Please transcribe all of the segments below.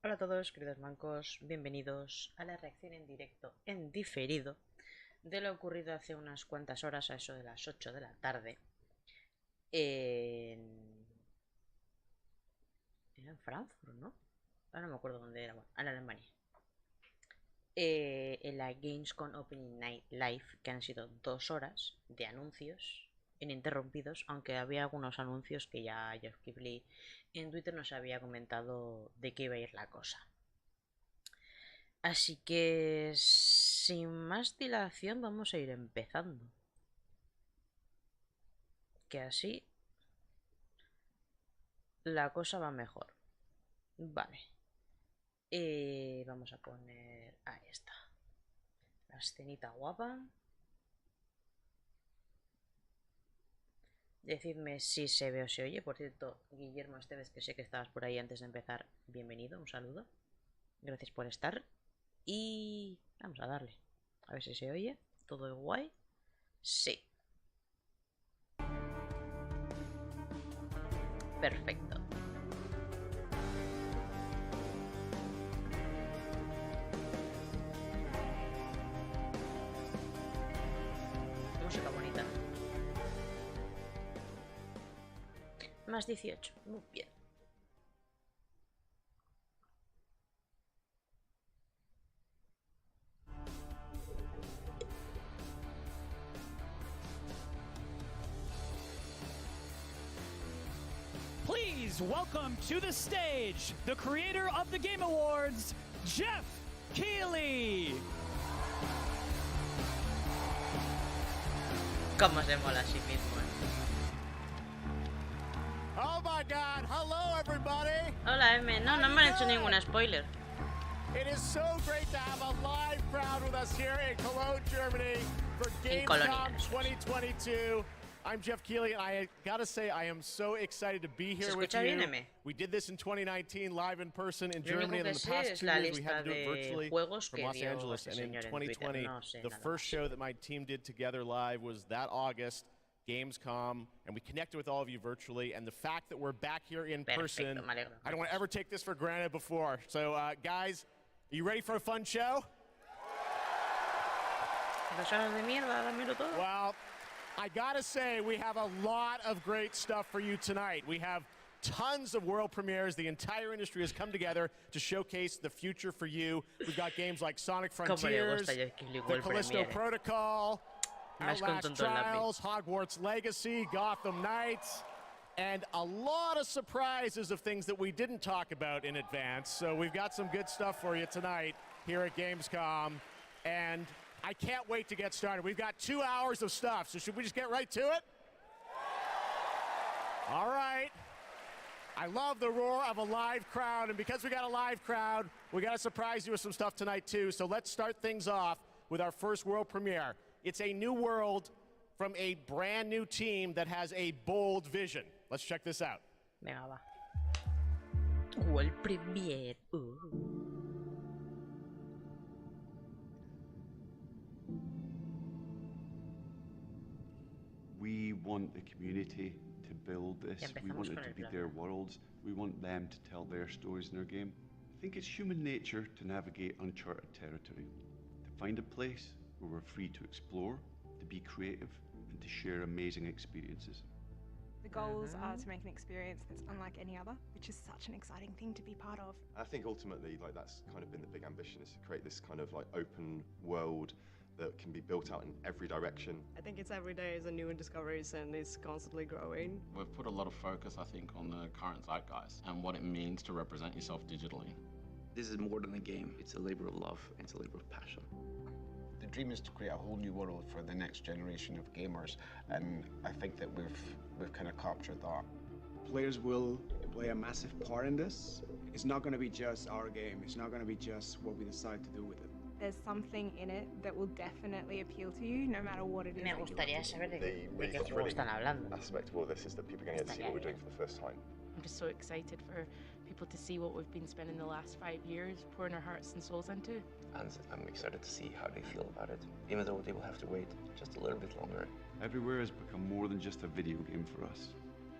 Hola a todos, queridos mancos, bienvenidos a la reacción en directo, en diferido, de lo ocurrido hace unas cuantas horas, a eso de las 8 de la tarde, en... Era en Frankfurt, ¿no? Ahora no me acuerdo dónde era, bueno, en Alemania. En la Gamescon Opening Night Live, que han sido 2 horas de anuncios ininterrumpidos, aunque había algunos anuncios que ya Jeff Keighley en Twitter nos había comentado de qué iba a ir la cosa. Así que, sin más dilación, vamos a ir empezando. Que así la cosa va mejor. Vale. Vamos a poner... Ahí está. La escenita guapa. Decidme si se ve o se oye. Por cierto, Guillermo Esteves, que sé que estabas por ahí antes de empezar. Bienvenido, un saludo. Gracias por estar. Y vamos a darle. A ver si se oye. ¿Todo guay? Sí. Perfecto. Música bonita. Más 18. Muy bien. Please welcome to the stage the creator of the Game Awards, Jeff Keighley. Cómo se mola a sí mismo. Oh my God! Hello, everybody. Hola, M. No, no me han hecho ninguna spoiler. It is so great to have a live crowd with us here in Cologne, Germany for Gamescom 2022. I'm Jeff Keighley, and I gotta say, I am so excited to be here with you. Bien, M? We did this in 2019, live in person in Germany, and in the past 2 years we had to do it virtually from Los Angeles. And in 2020, the first show that my team did together live was that August, Gamescom, and we connected with all of you virtually. And the fact that we're back here in person, I don't want to ever take this for granted before. So, guys, are you ready for a fun show? Well, I gotta say, we have a lot of great stuff for you tonight. We have tons of world premieres. The entire industry has come together to showcase the future for you. We've got games like Sonic Frontiers, the Callisto Protocol, Outlast Trials, Hogwarts Legacy, Gotham Knights, and a lot of surprises of things that we didn't talk about in advance. So we've got some good stuff for you tonight here at Gamescom, and I can't wait to get started. We've got 2 hours of stuff, so should we just get right to it? All right. I love the roar of a live crowd, and because we got a live crowd, we got to surprise you with some stuff tonight too. So let's start things off with our first world premiere. It's a new world from a brand new team that has a bold vision. Let's check this out. Venga, va. World premiere. We want the community to build this. We want it to be their worlds. We want them to tell their stories in our game. I think it's human nature to navigate uncharted territory, to find a place where we're free to explore, to be creative, and to share amazing experiences. The goals are to make an experience that's unlike any other, which is such an exciting thing to be part of. I think ultimately, that's kind of been the big ambition, is to create this kind of open world that can be built out in every direction. I think it's every day is a new discoveries and it's constantly growing. We've put a lot of focus, I think, on the current zeitgeist and what it means to represent yourself digitally. This is more than a game. It's a labor of love. It's a labor of passion. The dream is to create a whole new world for the next generation of gamers, and I think that we've kind of captured that. Players will play a massive part in this. It's not going to be just our game. It's not going to be just what we decide to do with it. There's something in it that will definitely appeal to you, no matter what it is. Me gustaría saber de The qué juego están hablando. aspect of all this is that people are going to get to see what we're doing for the first time. I'm just so excited for people to see what we've been spending the last 5 years pouring our hearts and souls into. And I'm excited to see how they feel about it, even though they will have to wait just a little bit longer. Everywhere has become more than just a video game for us.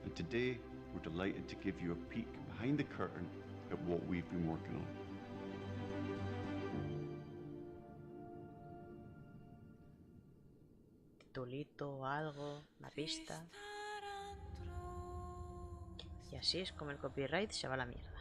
And today, we're delighted to give you a peek behind the curtain at what we've been working on. Titulito, algo, una pista. Y así es como el copyright se va a la mierda.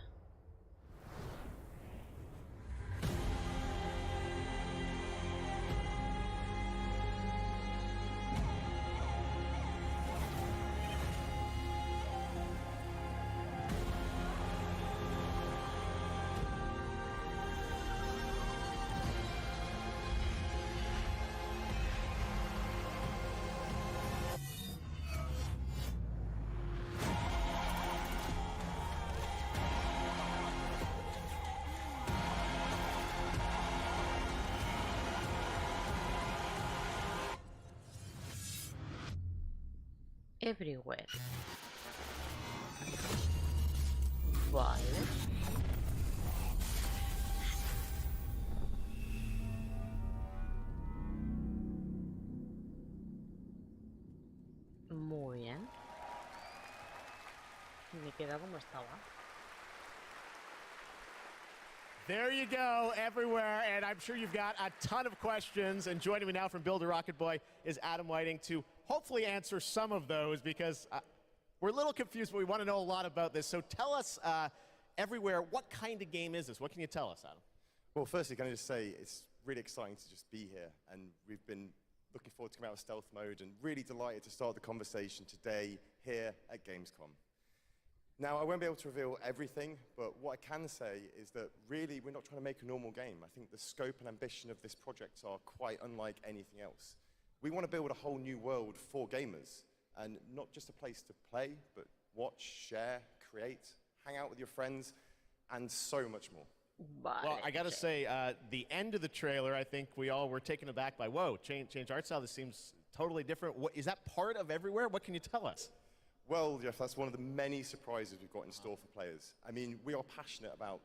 Everywhere. Vale. Muy bien. Me queda como estaba. There you go, everywhere, and I'm sure you've got a ton of questions. And joining me now from Builder Rocket Boy is Adam Whiting to hopefully answer some of those, because we're a little confused, but we want to know a lot about this. So tell us, everywhere, what kind of game is this? What can you tell us, Adam? Well, firstly, can I just say it's really exciting to just be here, and we've been looking forward to coming out of stealth mode and really delighted to start the conversation today here at Gamescom. Now, I won't be able to reveal everything, but what I can say is that really we're not trying to make a normal game. I think the scope and ambition of this project are quite unlike anything else. We want to build a whole new world for gamers, and not just a place to play, but watch, share, create, hang out with your friends, and so much more. Well, I gotta say, the end of the trailer, I think we all were taken aback by, whoa, change art style, this seems totally different. Is that part of Everywhere? What can you tell us? Well, Jeff, that's one of the many surprises we've got in store for players. I mean, we are passionate about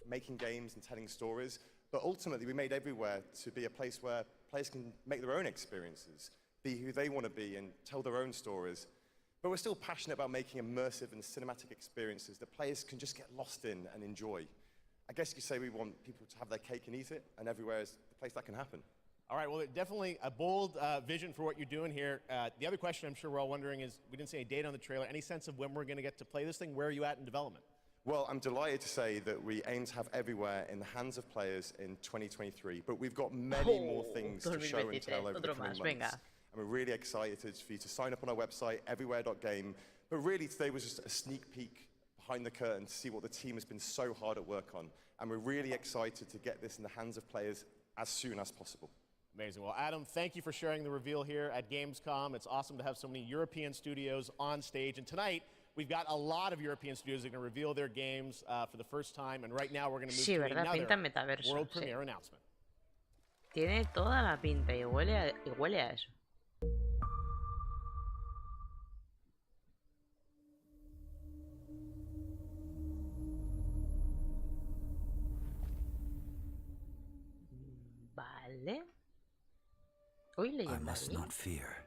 making games and telling stories, but ultimately we made Everywhere to be a place where players can make their own experiences, be who they want to be, and tell their own stories. But we're still passionate about making immersive and cinematic experiences that players can just get lost in and enjoy. I guess you could say we want people to have their cake and eat it, and Everywhere is the place that can happen. All right, well, definitely a bold vision for what you're doing here. The other question I'm sure we're all wondering is, we didn't see any date on the trailer. Any sense of when we're going to get to play this thing? Where are you at in development? Well, I'm delighted to say that we aim to have Everywhere in the hands of players in 2023, but we've got many more things to show and tell over the coming months. And we're really excited for you to sign up on our website, everywhere.game. But really, today was just a sneak peek behind the curtain to see what the team has been so hard at work on. And we're really excited to get this in the hands of players as soon as possible. Amazing. Well, Adam, thank you for sharing the reveal here at Gamescom. It's awesome to have so many European studios on stage. And tonight, we've got a lot of European studios that are going to reveal their games for the first time. And right now, we're going to move to another world premiere announcement. Tiene toda la pinta y huele a eso. Vale. Uy, I must not fear.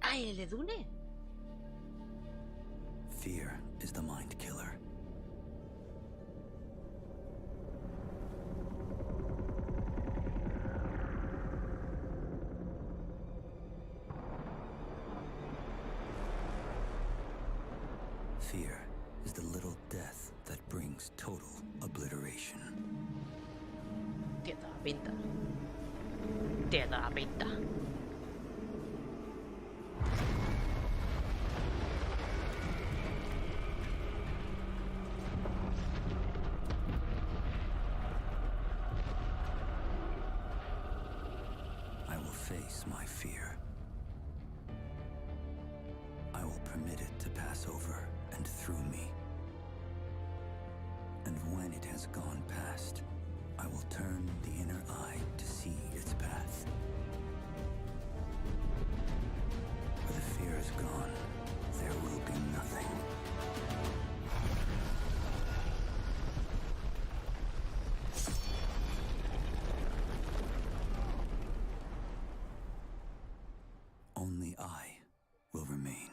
Ah, el de Dune. Fear is the mind killer. Fear is the little death that brings total obliteration. Tiene toda la pinta. Tiene toda la pinta. I will face my fear. I will permit it to pass over and through me. And when it has gone past, I will turn the inner eye to see its path. Where the fear is gone, there will be nothing. Only I will remain.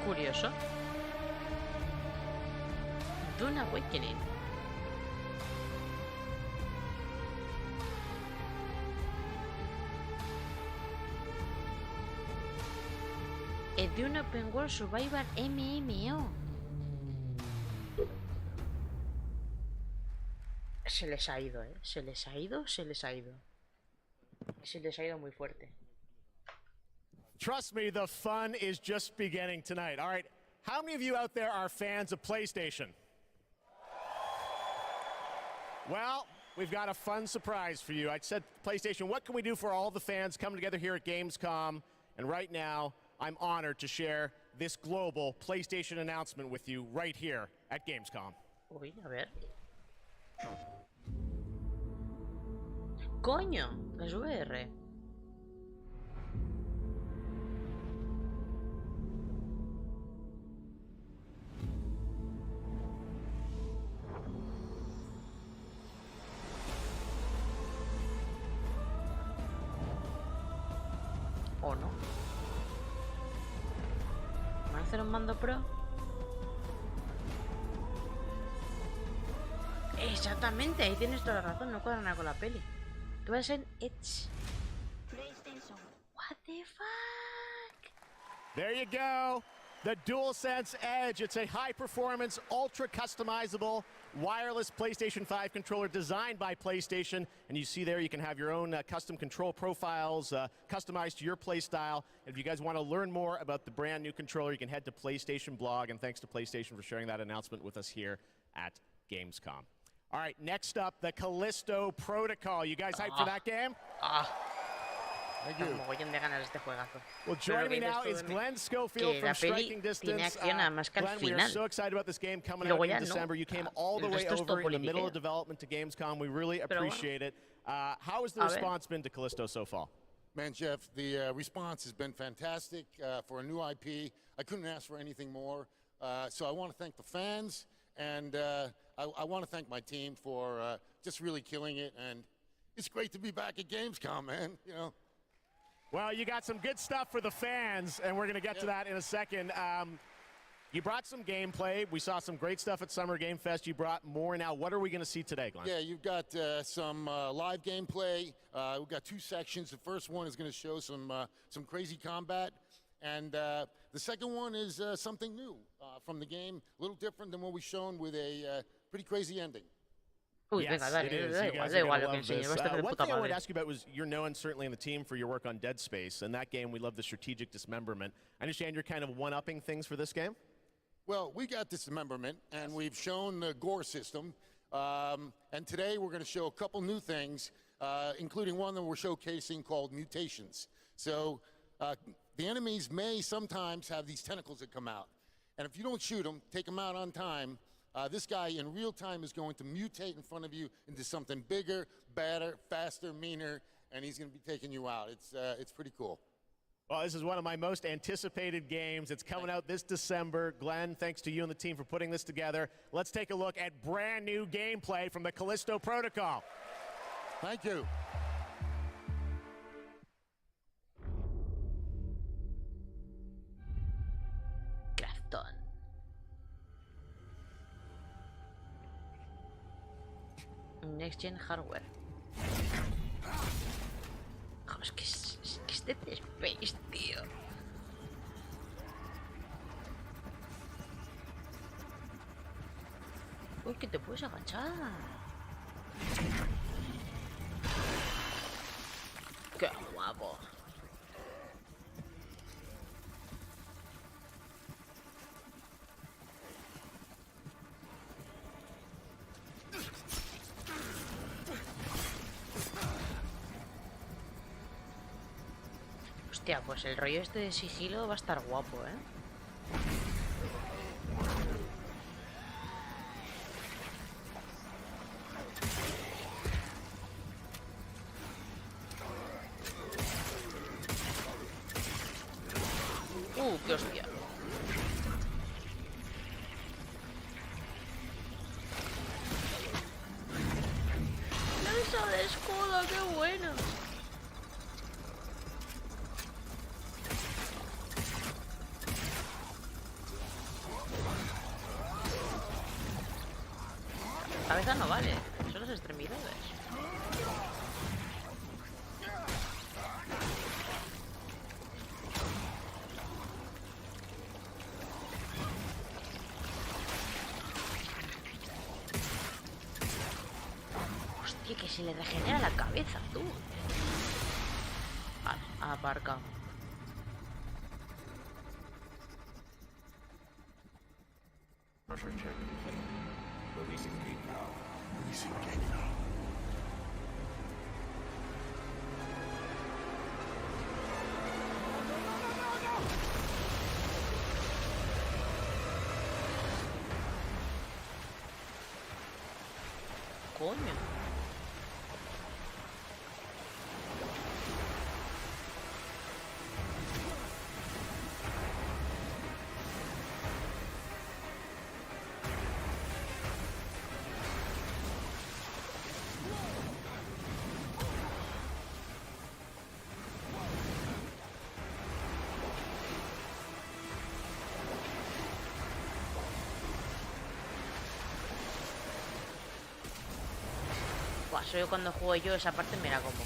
Curioso. Dune Awakening. Es de un Open World Survivor MMO. Se les ha ido, se les ha ido, se les ha ido. Se les ha ido muy fuerte. Trust me, the fun is just beginning tonight. All right, how many of you out there are fans of PlayStation? Well, we've got a fun surprise for you. I said, PlayStation, what can we do for all the fans coming together here at Gamescom? And right now, I'm honored to share this global PlayStation announcement with you right here at Gamescom. Uy, a ver. Coño, es VR. ¿O no? ¿Van a hacer un mando pro? Exactamente, ahí tienes toda la razón, no cuadra nada con la peli. ¿Qué va a ser Edge? What the fuck? There you go. The DualSense Edge. It's a high-performance, ultra-customizable, wireless PlayStation 5 controller designed by PlayStation. And you see there you can have your own custom control profiles customized to your play style. And if you guys want to learn more about the brand new controller, you can head to PlayStation blog. And thanks to PlayStation for sharing that announcement with us here at Gamescom. All right, next up, the Callisto Protocol. You guys hyped for that game? Thank you. Well, joining me now is Glenn Schofield from Striking Distance. Glenn, we are so excited about this game coming out in December. You came all the way over in the middle of development to Gamescom. We really appreciate it. How has the response been to Callisto so far? Man, Jeff, the response has been fantastic for a new IP. I couldn't ask for anything more. So I want to thank the fans, and I want to thank my team for just really killing it. And it's great to be back at Gamescom, man. You know. Well, you got some good stuff for the fans, and we're going to get to that in a second. You brought some gameplay. We saw some great stuff at Summer Game Fest. You brought more now. What are we going to see today, Glenn? Yeah, you've got some live gameplay. We've got two sections. The first one is going to show some crazy combat. And the second one is something new from the game, a little different than what we've shown with a pretty crazy ending. Uy, yes, venga, dale, it is. da igual lo que enseñe. One thing I would ask you about was you're known certainly in the team for your work on Dead Space. And that game, we love the strategic dismemberment. I understand you're kind of one-upping things for this game? Well, we got dismemberment, and we've shown the gore system. And today we're going to show a couple new things, including one that we're showcasing called mutations. So the enemies may sometimes have these tentacles that come out. And if you don't shoot them, take them out on time, this guy in real time is going to mutate in front of you into something bigger, badder, faster, meaner, and he's going to be taking you out. It's pretty cool. Well, this is one of my most anticipated games. It's coming out this December. Glenn, thanks to you and the team for putting this together. Let's take a look at brand new gameplay from the Callisto Protocol. Thank you. Grafton. Next Gen Hardware. Oh, es que es Dead Space, tío. Uy, que te puedes agachar. Qué guapo. Hostia, pues el rollo este de sigilo va a estar guapo, ¿eh? ¡Qué hostia! ¡Lanza de escudo, qué bueno! cabeza no vale, son las extremidades. Hostia, que se le regenera la cabeza, tú. Vale, aparca. Releasing gate now. Releasing gate now. Coño. Buah, eso yo cuando juego yo esa parte me la como.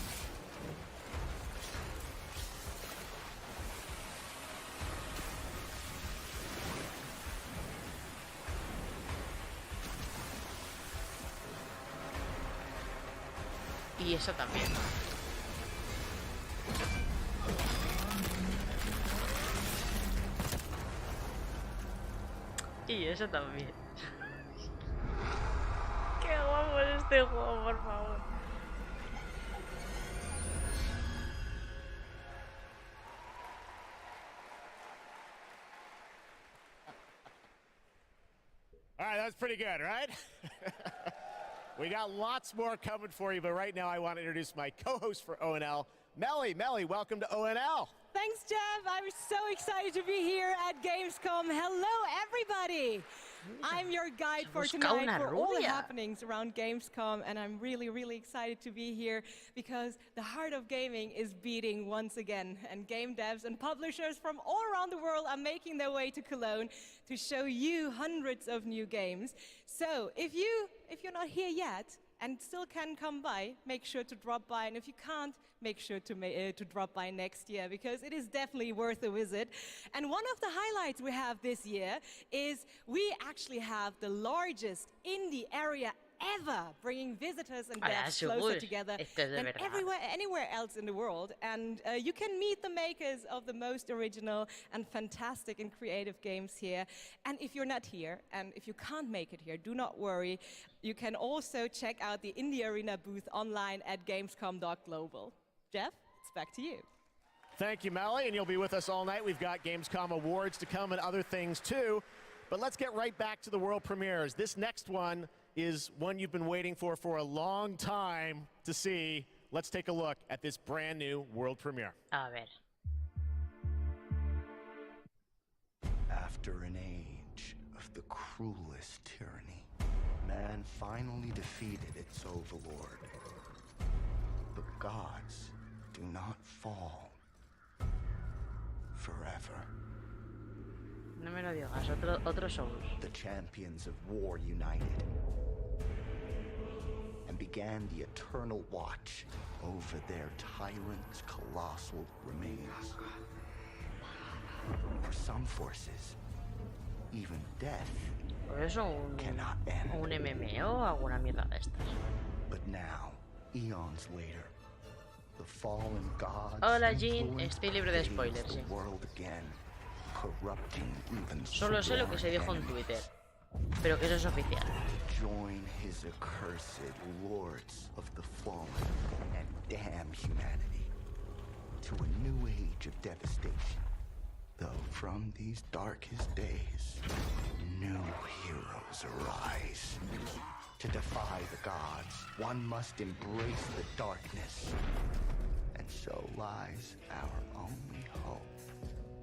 Y eso también. Y eso también. Qué guapo es este juego, por favor. All right, that's pretty good, right? We got lots more coming for you, but right now I want to introduce my co-host for ONL, Melly. Melly, welcome to ONL. Thanks, Jeff. I'm so excited to be here at Gamescom. Hello, everybody. I'm your guide for tonight for all the happenings around Gamescom, and I'm really, really excited to be here because the heart of gaming is beating once again, and game devs and publishers from all around the world are making their way to Cologne to show you hundreds of new games. So if you're not here yet and still can come by, make sure to drop by, and if you can't, make sure to drop by next year because it is definitely worth a visit. And one of the highlights we have this year is we actually have the largest indie area ever, bringing visitors and devs closer together than anywhere else in the world. And you can meet the makers of the most original and fantastic and creative games here. And if you're not here, and if you can't make it here, do not worry. You can also check out the Indie Arena booth online at gamescom.global. Jeff, it's back to you. Thank you, Melly, and you'll be with us all night. We've got Gamescom awards to come and other things too. But let's get right back to the world premieres. This next one is one you've been waiting for a long time to see. Let's take a look at this brand new world premiere. A ver. After an age of the cruelest tyranny, man finally defeated its overlord. The gods do not fall forever. No me lo digas, otro Souls. The champions of war united and began the eternal watch over their tyrant's colossal remains. For some forces, even death cannot end. Un MMO o alguna mierda de estas. But now, eons later, the fallen gods Hola Jean, estoy libre de spoilers, sí. Solo sé lo que se dijo en Twitter, pero que eso es oficial. Join his accursed lords of the fallen and damn humanity to a new age of devastation. Though from these darkest days, new heroes arise. To defy the gods, one must embrace the darkness. And so lies our only hope.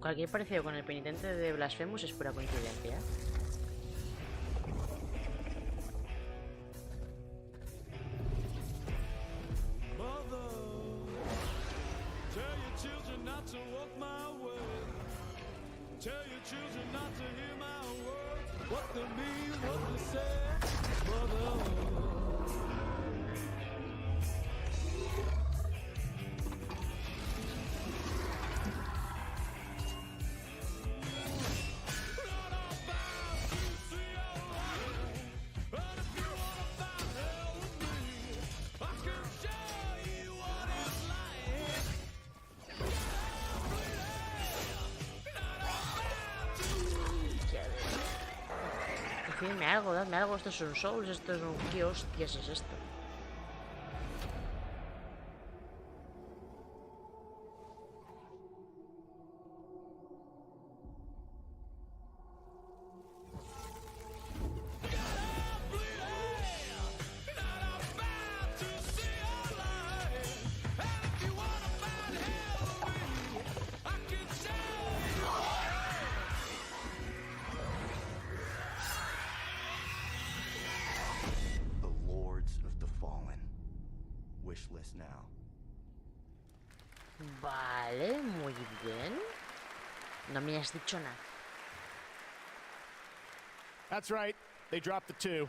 Cualquier parecido con el penitente de Blasphemous es pura coincidencia. Mother, tell your children not to walk my way. Tell your children not to hear my words. what they mean, what they say, mother. Decidme algo, dadme algo. Esto es un Souls, esto es un... ¿Qué hostias es esto? Wishlist now. Vale, muy bien. No me has dicho nada. That's right. They dropped the two.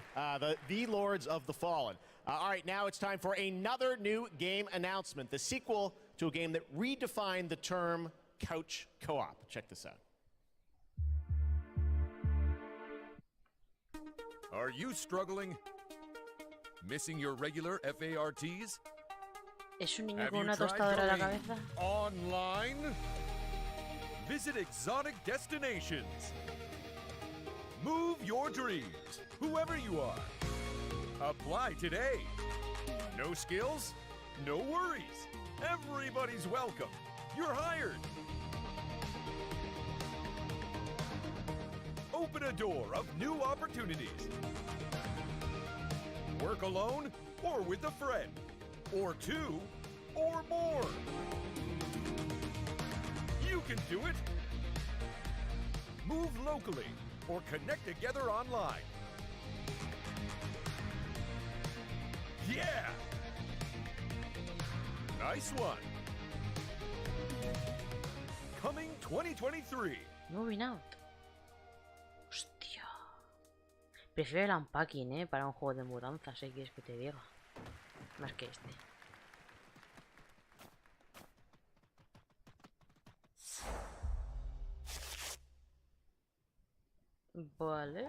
The Lords of the Fallen. All right, now it's time for another new game announcement. The sequel to a game that redefined the term couch co-op. Check this out. Are you struggling? Missing your regular FARTs? ¿Es un niño con una tostadora en la cabeza? Online? Visit exotic destinations. Move your dreams, whoever you are. Apply today. No skills? No worries. Everybody's welcome. You're hired. Open a door of new opportunities. Work alone or with a friend, or two, or more. You can do it. Move locally or connect together online. Yeah! Nice one. Coming 2023. Moving out. Hostia. Prefiero el unpacking, para un juego de mudanzas, ¿qué quieres que te diga? Más que este. Vale.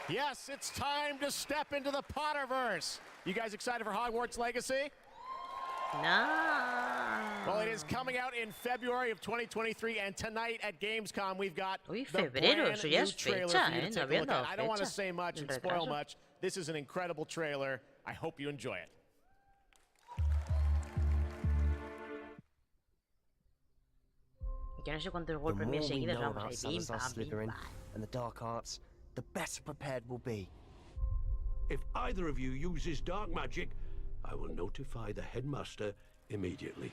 Yes, it's time to step into the Potterverse. You guys excited for Hogwarts Legacy? No. Well, it is coming out in February of 2023, and tonight at Gamescom we've got the febrero, brand eso ya new es trailer fecha, for you to no take a habían look dado at. I don't want to fecha say much del and spoil retraso. much. This is an incredible trailer. I hope you enjoy it. Yo no sé cuántos The World more Premiers we seguidos know vamos about ahí. Pim, Salazar pam, pim, Slytherin pam. and the dark arts, the better prepared we'll be. If either of you uses dark magic, I will notify the headmaster immediately.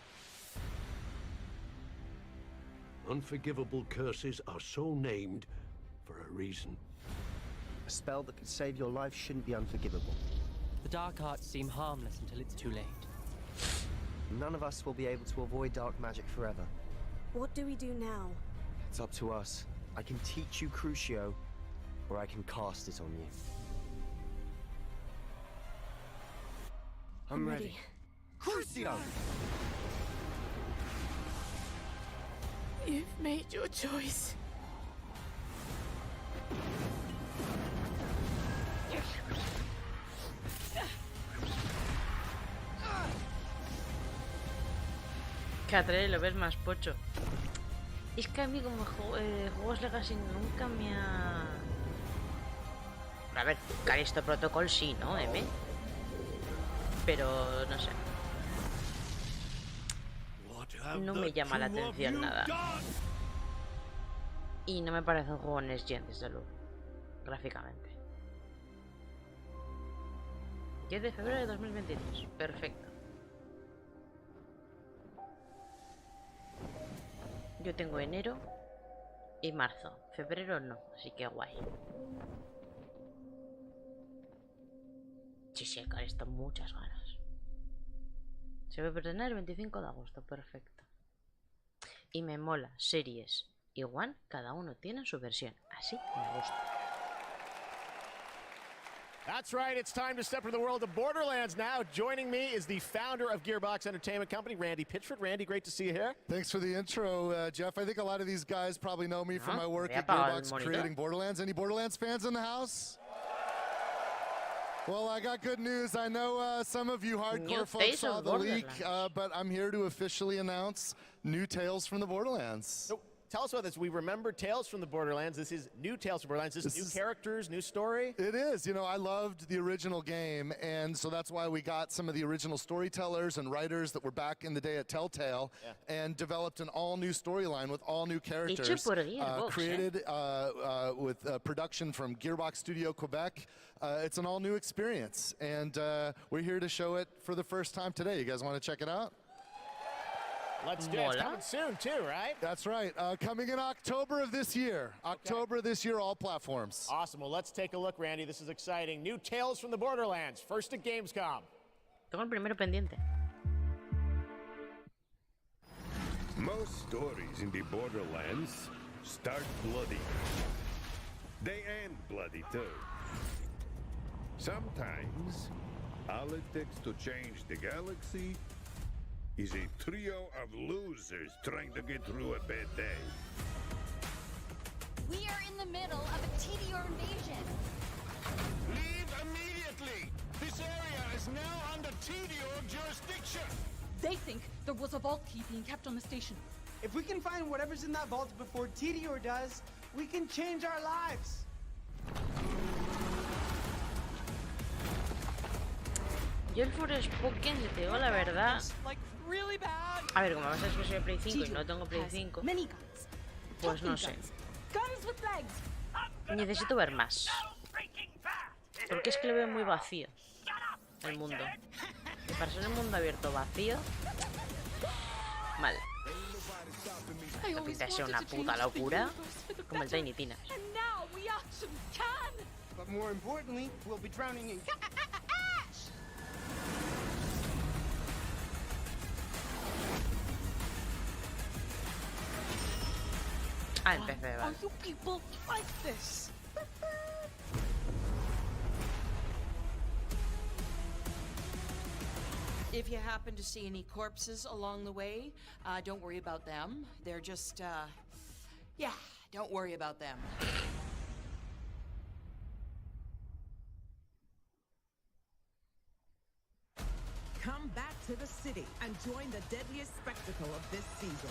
Unforgivable curses are so named for a reason. A spell that could save your life shouldn't be unforgivable. The dark arts seem harmless until it's too late. None of us will be able to avoid dark magic forever. What do we do now? It's up to us. I can teach you Crucio, or I can cast it on you. I'm ready. Crucio! You've made your choice. Catre, lo ves más pocho. Es que a mí como juegos Legacy nunca me ha... A ver, Callisto Protocol sí, ¿no, M? Pero no sé. No me llama la atención nada. Y no me parece un juego Next Gen, desde luego. Gráficamente. 10 de febrero de 2023. Perfecto. Yo tengo enero y marzo. Febrero no, así que guay. Sí, el Callisto, muchas ganas. Se va a estrenar el 25 de agosto, perfecto. Y me mola series Igual cada uno tiene su versión. Así me gusta. That's right, it's time to step into the world of Borderlands now. Joining me is the founder of Gearbox Entertainment Company, Randy Pitchford. Randy, great to see you here. Thanks for the intro, Jeff. I think a lot of these guys probably know me from my work at Gearbox creating Borderlands. Any Borderlands fans in the house? Well, I got good news. I know some of you hardcore folks saw the leak, but I'm here to officially announce new Tales from the Borderlands. So, tell us about this. We remember Tales from the Borderlands. This is new Tales from Borderlands. This is new characters, new story. It is. You know, I loved the original game, and so that's why we got some of the original storytellers and writers that were back in the day at Telltale and developed an all-new storyline with all new characters. Created with production from Gearbox Studio Quebec. It's an all-new experience, and we're here to show it for the first time today. You guys want to check it out? Let's do it. It's coming soon, too, right? That's right. Coming in October of this year. October of this year, all platforms. Awesome. Well, let's take a look, Randy. This is exciting. New Tales from the Borderlands. First at Gamescom. Tengo el primero pendiente. Most stories in the Borderlands start bloody. They end bloody, too. Sometimes, all it takes to change the galaxy is a trio of losers trying to get through a bad day. We are in the middle of a TDR invasion. Leave immediately! This area is now under TDR jurisdiction! They think there was a vault key being kept on the station. If we can find whatever's in that vault before TDR does, we can change our lives. Yo el Forspoken, si te digo la verdad... A ver, como va a ser exclusivo de Play 5 y no tengo Play 5, pues no sé. Necesito ver más. Porque es que lo veo muy vacío, el mundo. Para ser un mundo abierto vacío... Mal. No pinta de ser una puta locura como el Tiny Tina. But more importantly, we'll be drowning in empecé, Are you people like this? If you happen to see any corpses along the way, don't worry about them. They're just, yeah, don't worry about them. Come back to the city and join the deadliest spectacle of this season.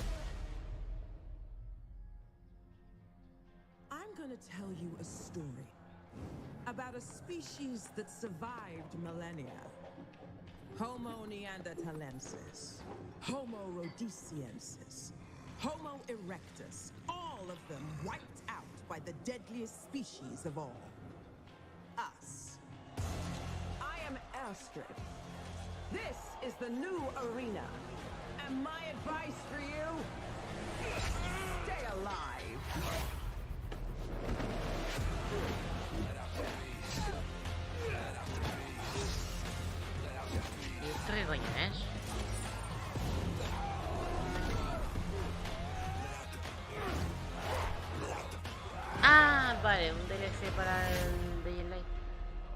I'm gonna tell you a story about a species that survived millennia. Homo neanderthalensis, Homo rhodesiensis, Homo erectus, all of them wiped out by the deadliest species of all. Us. I am Astrid. This is the new arena. And my advice for you, stay alive. ¿Esto qué coño es? Ah, vale, un DLC para el Day and Light.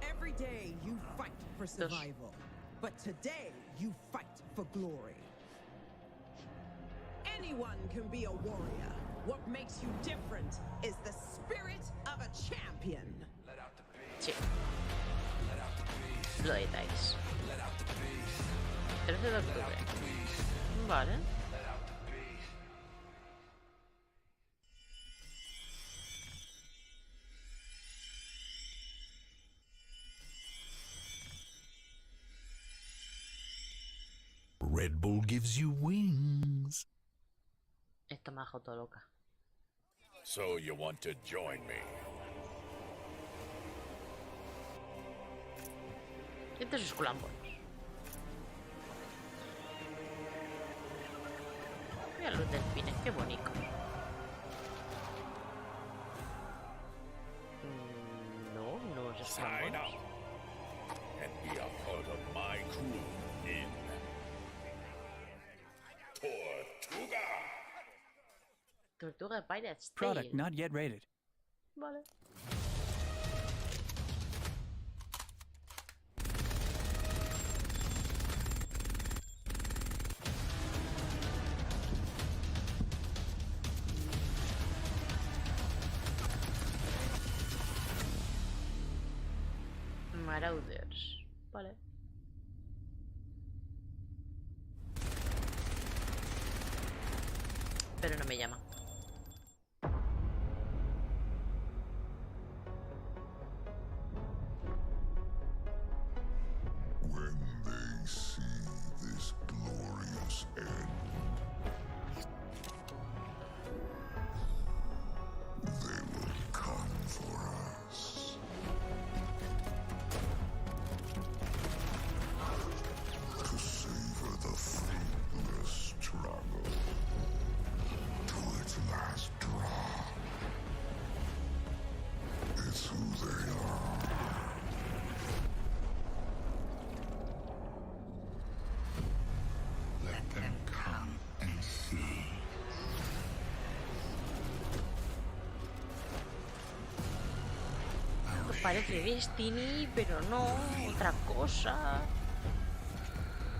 Every day you fight for survival, but today you fight for glory. Anyone can be a warrior. What makes you different is the spirit of a champion. Sí. Lo editáis. 13 de octubre. Vale. Red Bull gives you wings. Esto me ha dejado todo loca. So you want to join me? Estos sus clambos. Mira los delfines, qué bonitos. No, no es Sign up and be a part of my crew in Tortuga. Tortuga Pirate's Tale. Product not yet rated. Vale. Marauders. Vale. Pero no me llama. When they see this glorious end, they will come for us. To savor the fruitless struggle to its last drop. It's who they are. Let them come and see. Parece Destiny, pero no, otra cosa.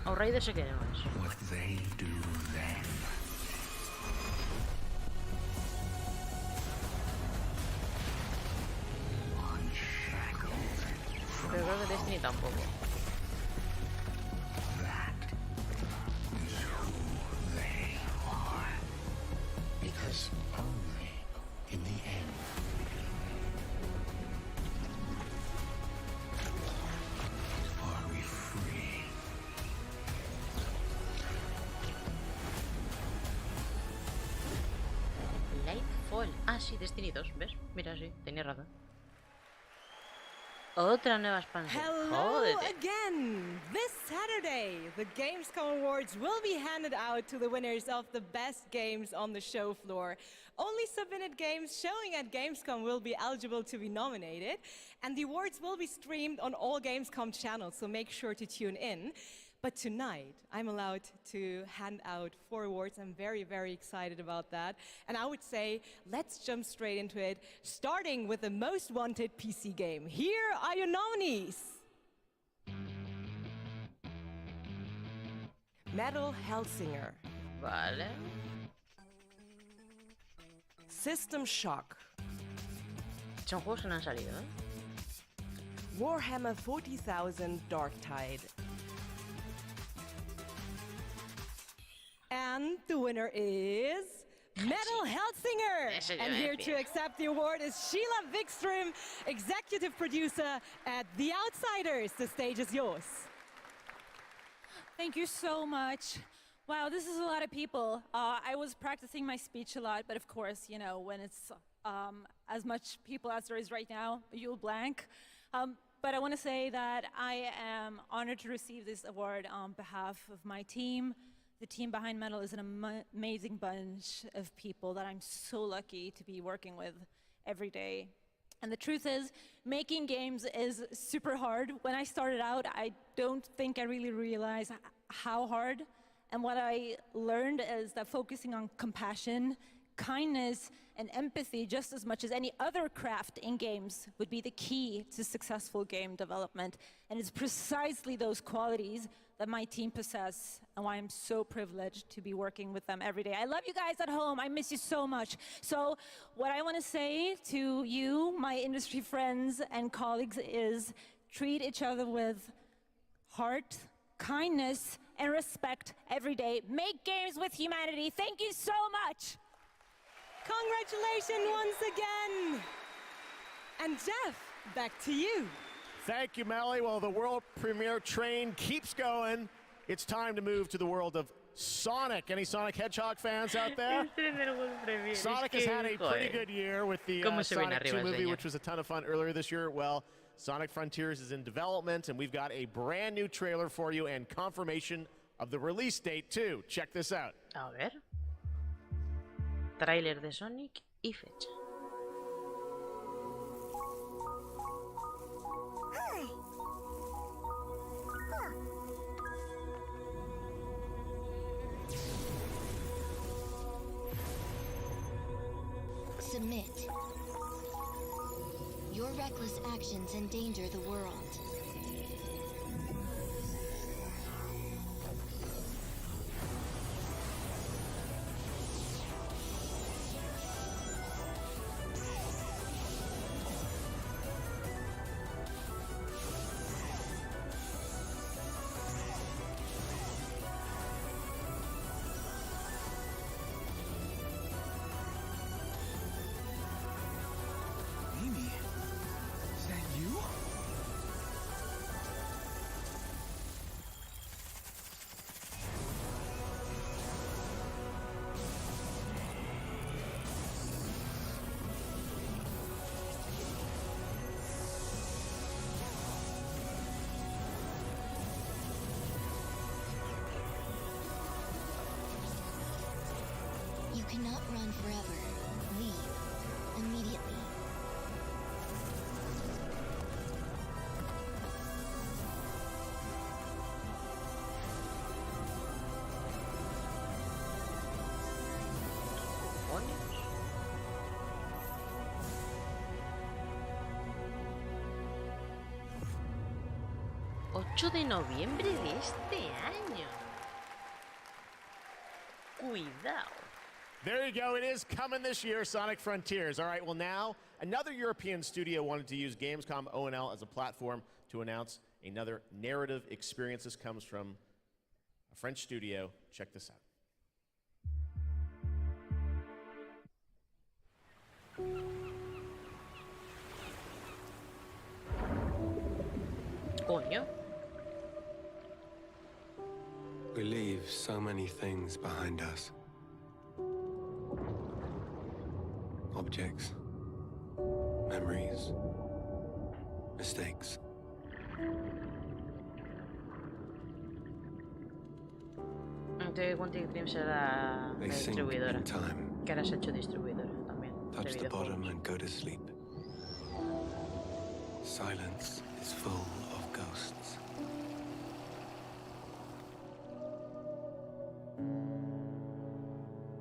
Outrider sé que no es. What they do then. Pero creo que Destiny tampoco. That is who they are. Because only in the end are we free. Lightfall. Ah, sí, Destiny 2, ¿ves? Mira, sí, tenía razón. Otra nueva expansión. Hello Jódete. again! This Saturday, the Gamescom Awards will be handed out to the winners of the best games on the show floor. Only submitted games showing at Gamescom will be eligible to be nominated, and the awards will be streamed on all Gamescom channels, so make sure to tune in. But tonight, I'm allowed to hand out 4 awards. I'm very, very excited about that. And I would say, let's jump straight into it, starting with the most wanted PC game. Here are your nominees. Metal Hellsinger. Vale. System Shock. Son juegos que no han salido, ¿eh? Warhammer 40,000 Darktide. And the winner is Metal Hellsinger! And here to accept the award is Sheila Wikström, executive producer at The Outsiders. The stage is yours. Thank you so much. Wow, this is a lot of people. I was practicing my speech a lot, but of course, you know, when it's as much people as there is right now, you'll blank. But I want to say that I am honored to receive this award on behalf of my team. The team behind Metal is an amazing bunch of people that I'm so lucky to be working with every day. And the truth is, making games is super hard. When I started out, I don't think I really realized how hard. And what I learned is that focusing on compassion, kindness, and empathy just as much as any other craft in games would be the key to successful game development. And it's precisely those qualities that my team possess, and why I'm so privileged to be working with them every day. I love you guys at home. I miss you so much. So what I want to say to you, my industry friends and colleagues, is treat each other with heart, kindness, and respect every day. Make games with humanity. Thank you so much. Congratulations once again. And Jeff, back to you. Thank you, Melly. Well, the world premiere train keeps going. It's time to move to the world of Sonic. Any Sonic Hedgehog fans out there? Sonic has had a pretty good year with the Sonic 2 movie, which was a ton of fun earlier this year. Well, Sonic Frontiers is in development, and we've got a brand new trailer for you and confirmation of the release date, too. Check this out. A ver. Tráiler de Sonic y fecha. submit. Your reckless actions endanger the world. Is that you? You cannot run forever. Leave. Immediately. ...8 de noviembre de este año. Cuidado. There you go. It is coming this year, Sonic Frontiers. All right, well now, another European studio wanted to use Gamescom O&L as a platform to announce another narrative experience. This comes from a French studio. Check this out. Coño. We leave so many things behind us. Objects, memories, mistakes. Entonces Quantic Dream será la distribuidora. Que ahora se ha hecho distribuidora también. Touch the bottom and go to sleep. Silence is full of ghosts.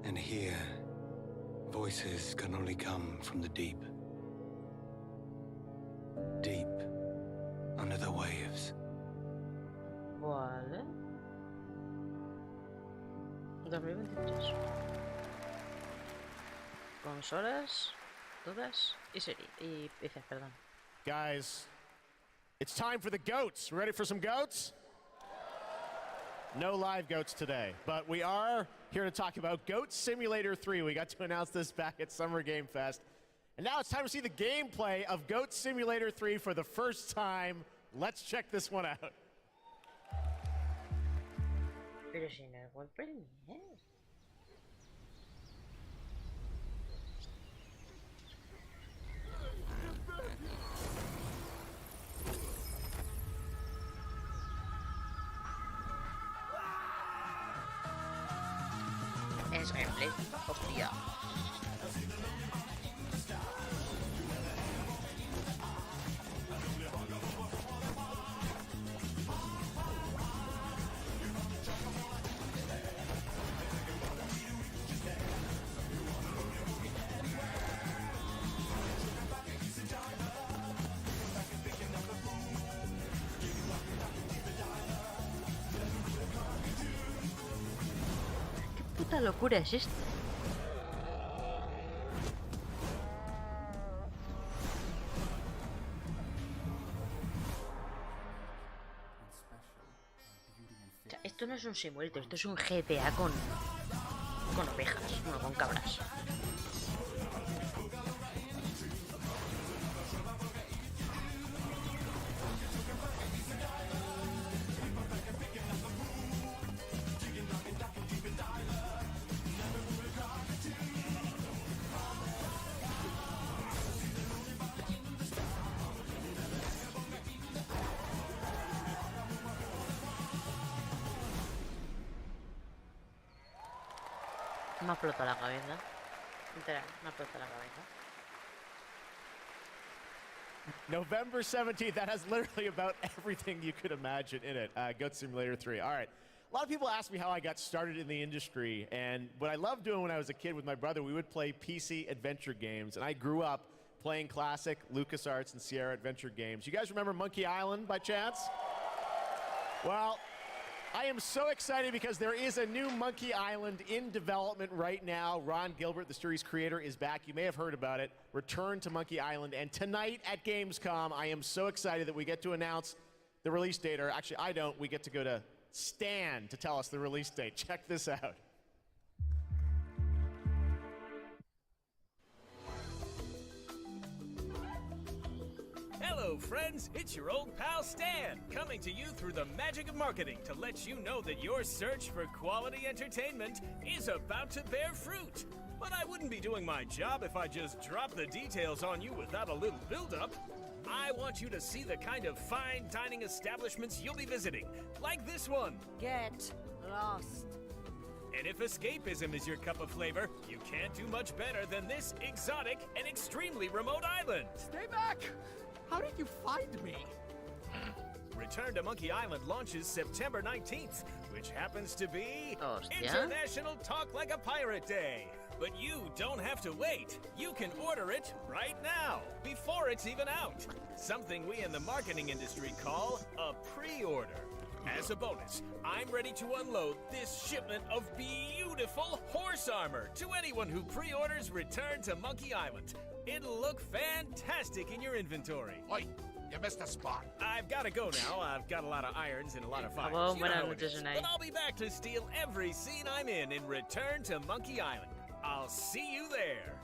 And here, voices can only come from the deep. Deep under the waves. Vale. 2023. Consolas, todas y serie y PC, perdón. Guys, it's time for the goats. Ready for some goats? No live goats today, but we are here to talk about Goat Simulator 3. We got to announce this back at Summer Game Fest. And now it's time to see the gameplay of Goat Simulator 3 for the first time. Let's check this one out. Pero sin algún premio. Es gameplay, hostia. ¿Qué puta locura es esto? O sea, esto no es un simulator, esto es un GTA con ovejas, bueno, con cabras. Me ha explotado la cabeza. Literal, me ha explotado la cabeza. November 17th, that has literally about everything you could imagine in it. Goat Simulator 3. All right, A lot of people ask me how I got started in the industry, and what I loved doing when I was a kid with my brother, we would play PC adventure games, and I grew up playing classic LucasArts and Sierra adventure games. You guys remember Monkey Island by chance? Well, I am so excited because there is a new Monkey Island in development right now. Ron Gilbert, the series creator, is back. You may have heard about it. Return to Monkey Island. And tonight at Gamescom, I am so excited that we get to announce the release date. Or actually, I don't. We get to go to Stan to tell us the release date. Check this out. Hello, friends. It's your old pal Stan, coming to you through the magic of marketing to let you know that your search for quality entertainment is about to bear fruit. But I wouldn't be doing my job if I just dropped the details on you without a little build-up. I want you to see the kind of fine dining establishments you'll be visiting, like this one. Get lost. And if escapism is your cup of flavor, you can't do much better than this exotic and extremely remote island. Stay back! How did you find me? Return to Monkey Island launches September 19th, which happens to be International Talk Like a Pirate Day. But you don't have to wait. You can order it right now, before it's even out. Something we in the marketing industry call a pre-order. As a bonus, I'm ready to unload this shipment of beautiful horse armor to anyone who pre-orders Return to Monkey Island. It'll look fantastic in your inventory. Oi, you missed a spot. I've got to go now. I've got a lot of irons and a lot of fires. Well, You know how it is. But I'll be back to steal every scene I'm in Return to Monkey Island. I'll see you there.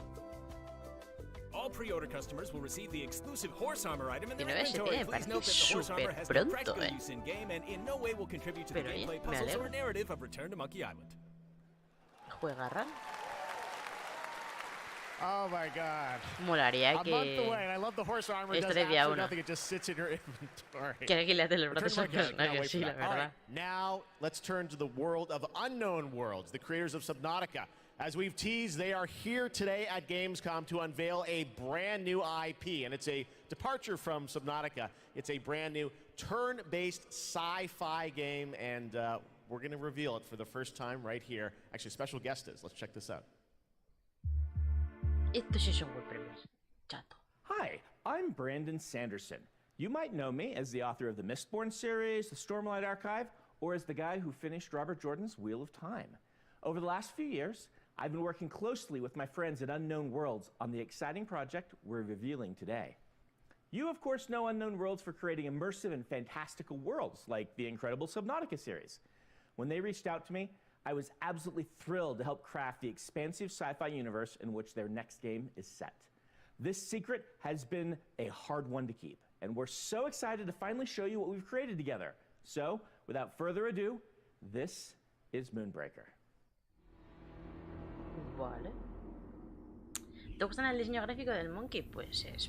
All pre-order customers will receive the exclusive horse armor item in their inventory. Please note that the horse armor has no practical use in game and in no way will contribute to the gameplay, puzzles, or narrative of Return to Monkey Island. Juegarran. Oh my God. Molaría que... A month away, and I love the horse armor. Does absolutely nothing. It just sits in your inventory. Que le quite los brazos al personaje, sí, la verdad. Now, let's turn to the world of Unknown Worlds, the creators of Subnautica. As we've teased, they are here today at Gamescom to unveil a brand new IP, and it's a departure from Subnautica. It's a brand new turn-based sci-fi game, and we're going to reveal it for the first time right here. Actually, special guest is. Let's check this out. Hi, I'm Brandon Sanderson. You might know me as the author of the Mistborn series, the Stormlight Archive, or as the guy who finished Robert Jordan's Wheel of Time. Over the last few years, I've been working closely with my friends at Unknown Worlds on the exciting project we're revealing today. You, of course, know Unknown Worlds for creating immersive and fantastical worlds like the incredible Subnautica series. When they reached out to me, I was absolutely thrilled to help craft the expansive sci-fi universe in which their next game is set. This secret has been a hard one to keep, and we're so excited to finally show you what we've created together. So, without further ado, this is Moonbreaker. Vale. ¿Te gusta el diseño gráfico del Monkey? Pues es...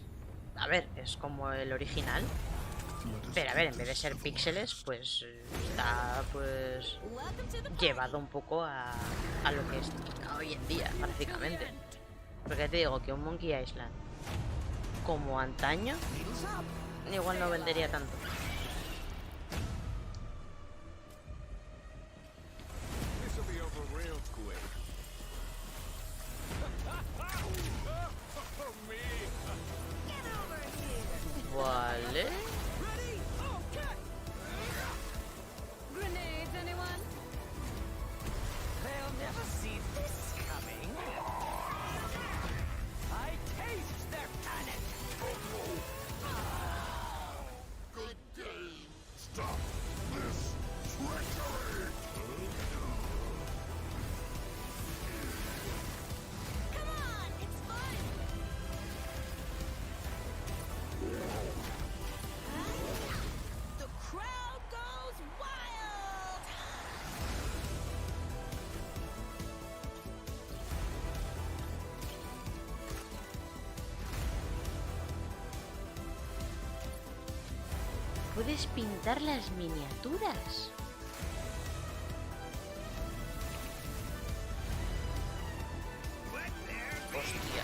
A ver, es como el original. Pero a ver, en vez de ser píxeles, pues está pues llevado un poco a lo que es hoy en día, prácticamente. Porque te digo que un Monkey Island como antaño igual no vendería tanto. Vale. Grenades, anyone? They'll never see this coming. I taste their panic. Good day. Stop this treachery. Come on, it's fun. The crowd goes wild. Puedes pintar las miniaturas. Hostia.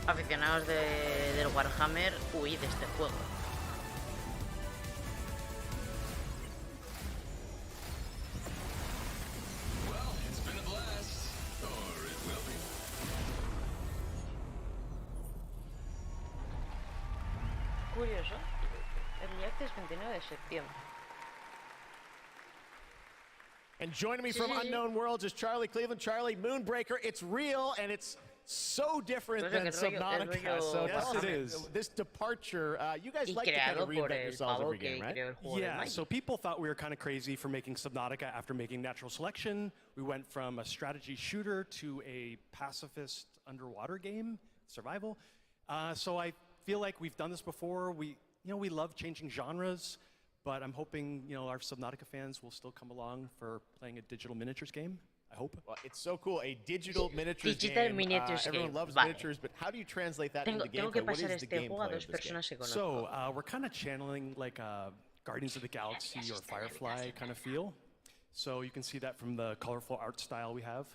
Aficionados del Warhammer, huid de este juego. curioso. El Access 29 de septiembre. And joining me from Unknown Worlds is Charlie Cleveland. Charlie, Moonbreaker, it's real and it's so different than Subnautica. So yes, it is. This departure, you guys like to kind of reinvent yourselves every game, right? Yeah, so people thought we were kind of crazy for making Subnautica after making Natural Selection. We went from a strategy shooter to a pacifist underwater game, survival. So I feel like we've done this before. We love changing genres. But I'm hoping, our Subnautica fans will still come along for playing a digital miniatures game. I hope. Well, it's so cool. A digital miniatures digital game. Miniatures everyone game. loves miniatures, but how do you translate that into gameplay? What is the gameplay of this game? So we're kind of channeling like a Guardians of the Galaxy or Firefly kind of feel. So you can see that from the colorful art style we have.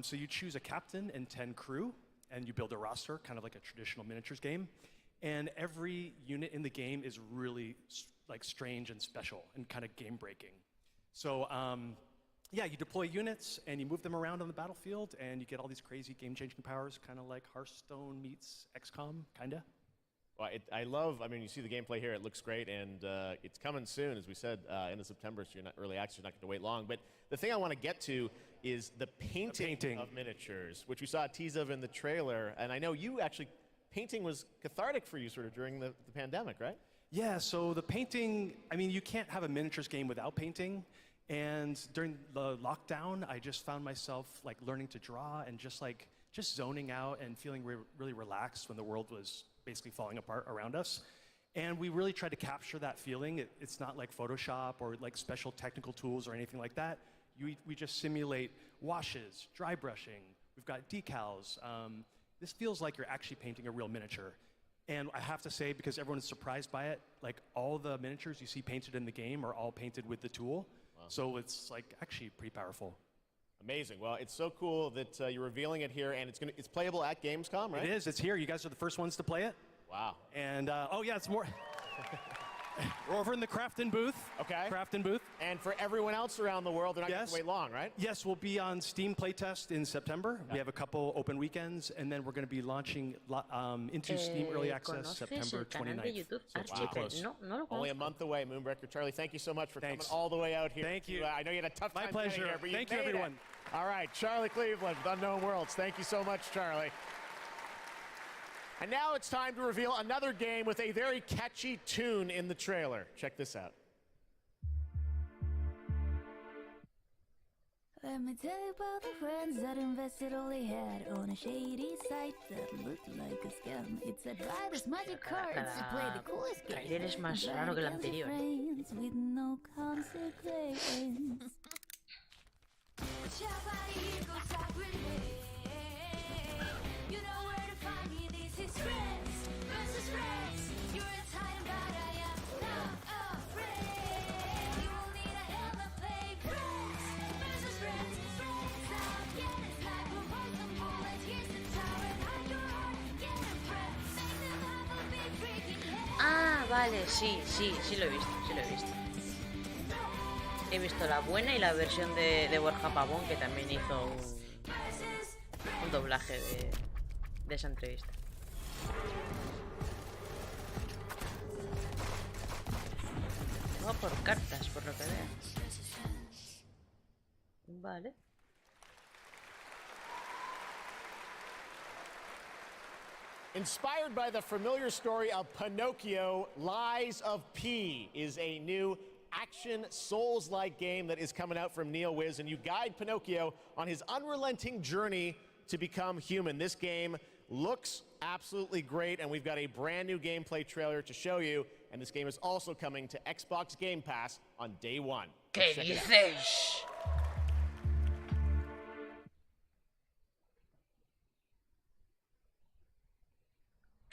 So you choose a captain and 10 crew, and you build a roster, kind of like a traditional miniatures game. And every unit in the game is really like strange and special and kind of game breaking. So yeah, you deploy units and you move them around on the battlefield and you get all these crazy game changing powers, kind of like Hearthstone meets XCOM, kinda. Well, I mean, you see the gameplay here, it looks great, and it's coming soon, as we said, end of September, so you're not early access, you're not going to wait long. But the thing I want to get to is the painting of miniatures, which we saw a tease of in the trailer, and I know you actually, painting was cathartic for you sort of during the pandemic, right? Yeah, so the painting, I mean, you can't have a miniatures game without painting. And during the lockdown, I just found myself like learning to draw and just zoning out and feeling really relaxed when the world was basically falling apart around us. And we really tried to capture that feeling. It's not like Photoshop or like special technical tools or anything like that. We just simulate washes, dry brushing. We've got decals. This feels like you're actually painting a real miniature. And I have to say, because everyone is surprised by it, like all the miniatures you see painted in the game are all painted with the tool. Wow. So it's like actually pretty powerful. Amazing. Well, it's so cool that you're revealing it here, and it's playable at Gamescom, right? It is. It's here. You guys are the first ones to play it. Wow. And oh yeah, it's more. We're over in the Crafton booth. Okay. Crafton booth. And for everyone else around the world, they're not going to wait long, right? Yes, we'll be on Steam Playtest in September. We have a couple open weekends, and then we're going to be launching into Steam Early Access September 29th. So it's really close. Only a month away, Moonbreaker. Charlie, thank you so much for coming all the way out here. Thank you. I know you had a tough time. My pleasure. Here, but thank you, everyone. All right, Charlie Cleveland with Unknown Worlds. Thank you so much, Charlie. And now it's time to reveal another game with a very catchy tune in the trailer. Check this out. Let me tell you about the friends that invested all they had on a shady site that looked like a scam. It said buy this magic cards to play the coolest game. Trailer es más raro que el anterior. Friends with no consequence. Ah, vale, sí lo he visto, He visto la buena y la versión de Borja Pavón, que también hizo un doblaje de esa entrevista. Va por cartas, por lo que veo. Vale. Inspired by the familiar story of Pinocchio, Lies of P is a new action Souls-like game that is coming out from NeoWiz, and you guide Pinocchio on his unrelenting journey to become human. This game looks absolutely great, and we've got a brand new gameplay trailer to show you, and this game is also coming to Xbox Game Pass on day one. ¿Qué dices?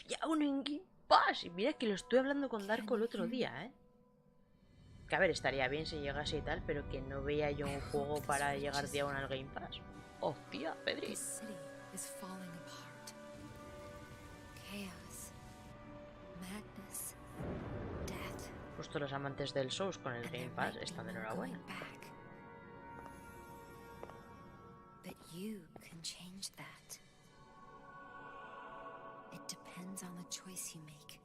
Ya uno en Game Pass. Y mira que lo estuve hablando con Darko el otro día, ¿eh? Que a ver, estaría bien si llegase y tal, pero que no veía yo un juego para llegar día uno al Game Pass. Hostia, Pedri. Justo los amantes del Souls con el Game Pass están de enhorabuena. But you can change that. It depends on the choice you make.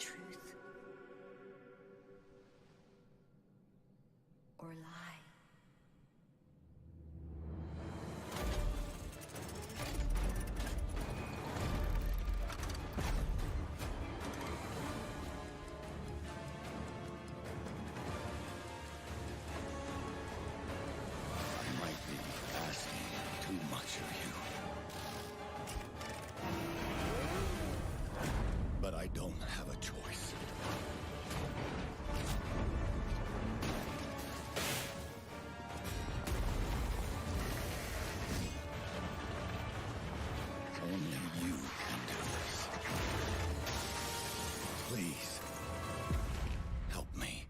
truth or lie. I might be asking too much of you. But I don't have a choice. Only you can do this. Please, help me.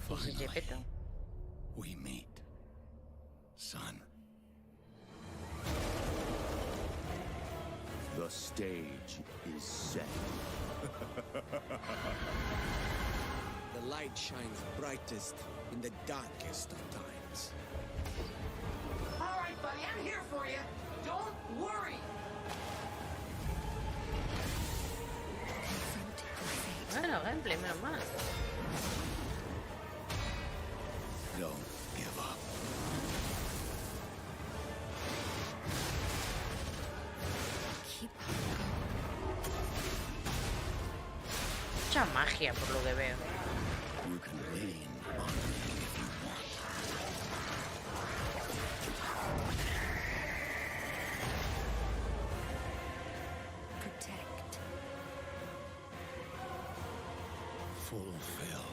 Finally, we meet, son. The stage is set. The light shines brightest in the darkest of times. All right, buddy, I'm here for you. Don't worry. Bueno, gameplay, menos mal. Don't give up. Mucha magia por lo que veo. You can lean on me if you want. Protect. Fulfill.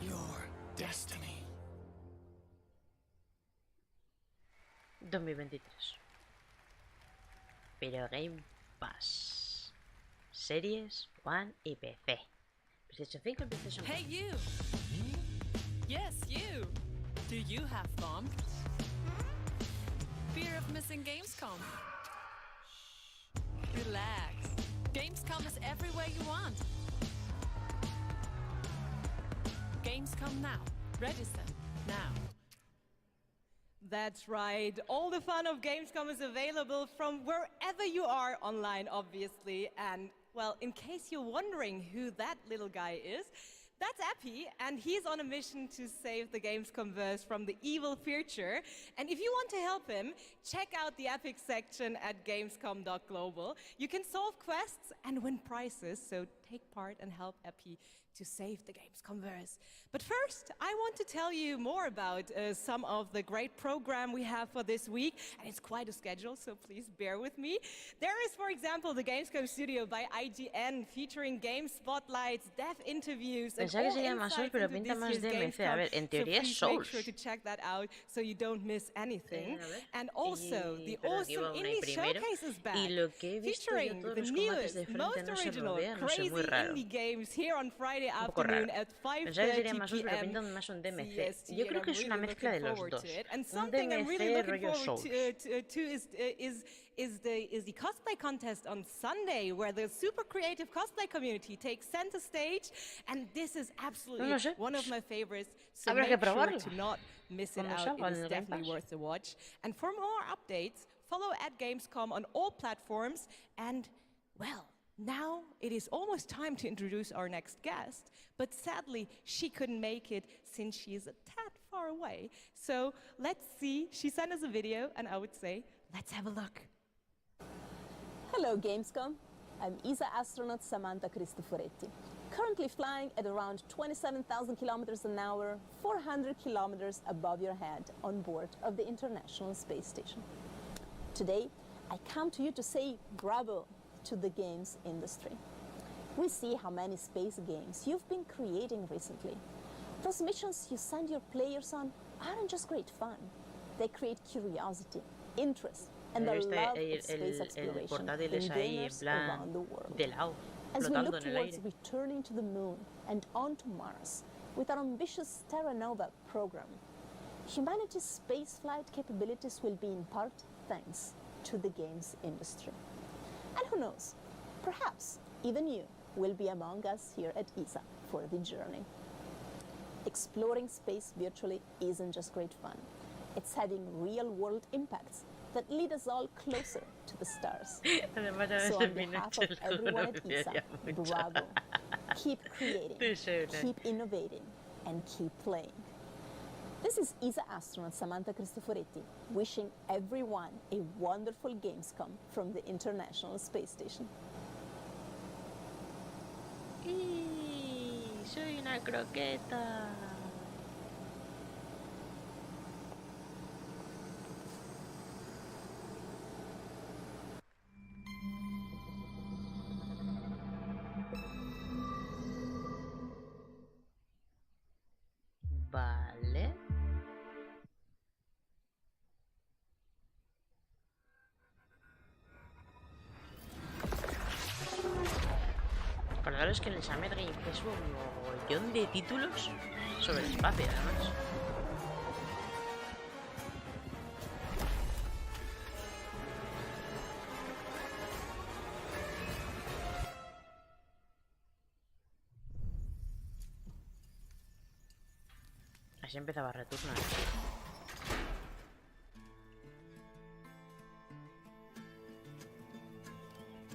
Your destiny. 2023. Pero Game Pass. Series, One y PC. PlayStation 5 y PlayStation 4. Hey you! Yes, you! Do you have fun? Fear of missing Gamescom? Relax. Gamescom is everywhere you want. Gamescom now. Register now. That's right. All the fun of Gamescom is available from wherever you are online, obviously. And, well, in case you're wondering who that little guy is, that's Epi, and he's on a mission to save the Gamescomverse from the evil future. And if you want to help him, check out the Epic section at gamescom.global. You can solve quests and win prizes, so take part and help Epi to save the Gamescomverse. But first, I want to tell you more about some of the great program we have for this week, and it's quite a schedule, so please bear with me. There is, for example, the Gamescom Studio by IGN, featuring game spotlights, dev interviews, and all insights into this year's Gamescom. So please make sure to check that out so you don't miss anything. And also, the awesome Indie Showcase is back, featuring the newest, most original, crazy indie games here on Friday afternoon at 5:30 p.m. Yo creo que es una mezcla de los dos. And Un something I'm really DMC looking rollo forward Souls. is the cosplay contest on Sunday, where the super creative cosplay community takes center stage, and this is absolutely one of my favorites. So Habrá make que sure probarlo. to not miss it Cuando out. salga It en is el Game definitely Pass. worth a watch. And for more updates, follow at Gamescom on all platforms. And well, now it is almost time to introduce our next guest, but sadly she couldn't make it since she is a tad far away. So let's see. She sent us a video, and I would say, let's have a look. Hello Gamescom, I'm ESA astronaut Samantha Cristoforetti, currently flying at around 27,000 kilometers an hour, 400 kilometers above your head on board of the International Space Station. Today, I come to you to say bravo to the games industry. We see how many space games you've been creating recently. Those missions you send your players on aren't just great fun. They create curiosity, interest, and the love of space exploration in gamers around the world. As we look towards returning to the moon and onto Mars with our ambitious Terra Nova program, Humanity's spaceflight capabilities will be in part thanks to the games industry. And who knows, perhaps even you will be among us here at ESA for the journey. Exploring space virtually isn't just great fun. It's having real-world impacts that lead us all closer to the stars. So on behalf of everyone at ESA, bravo. Keep creating, keep innovating, and keep playing. This is ESA astronaut Samantha Cristoforetti wishing everyone a wonderful Gamescom from the International Space Station. Soy una croqueta. Vale. Acordaros que en el Summer Game Fest hubo un montón de títulos sobre el espacio, además. Así empezaba a retornar.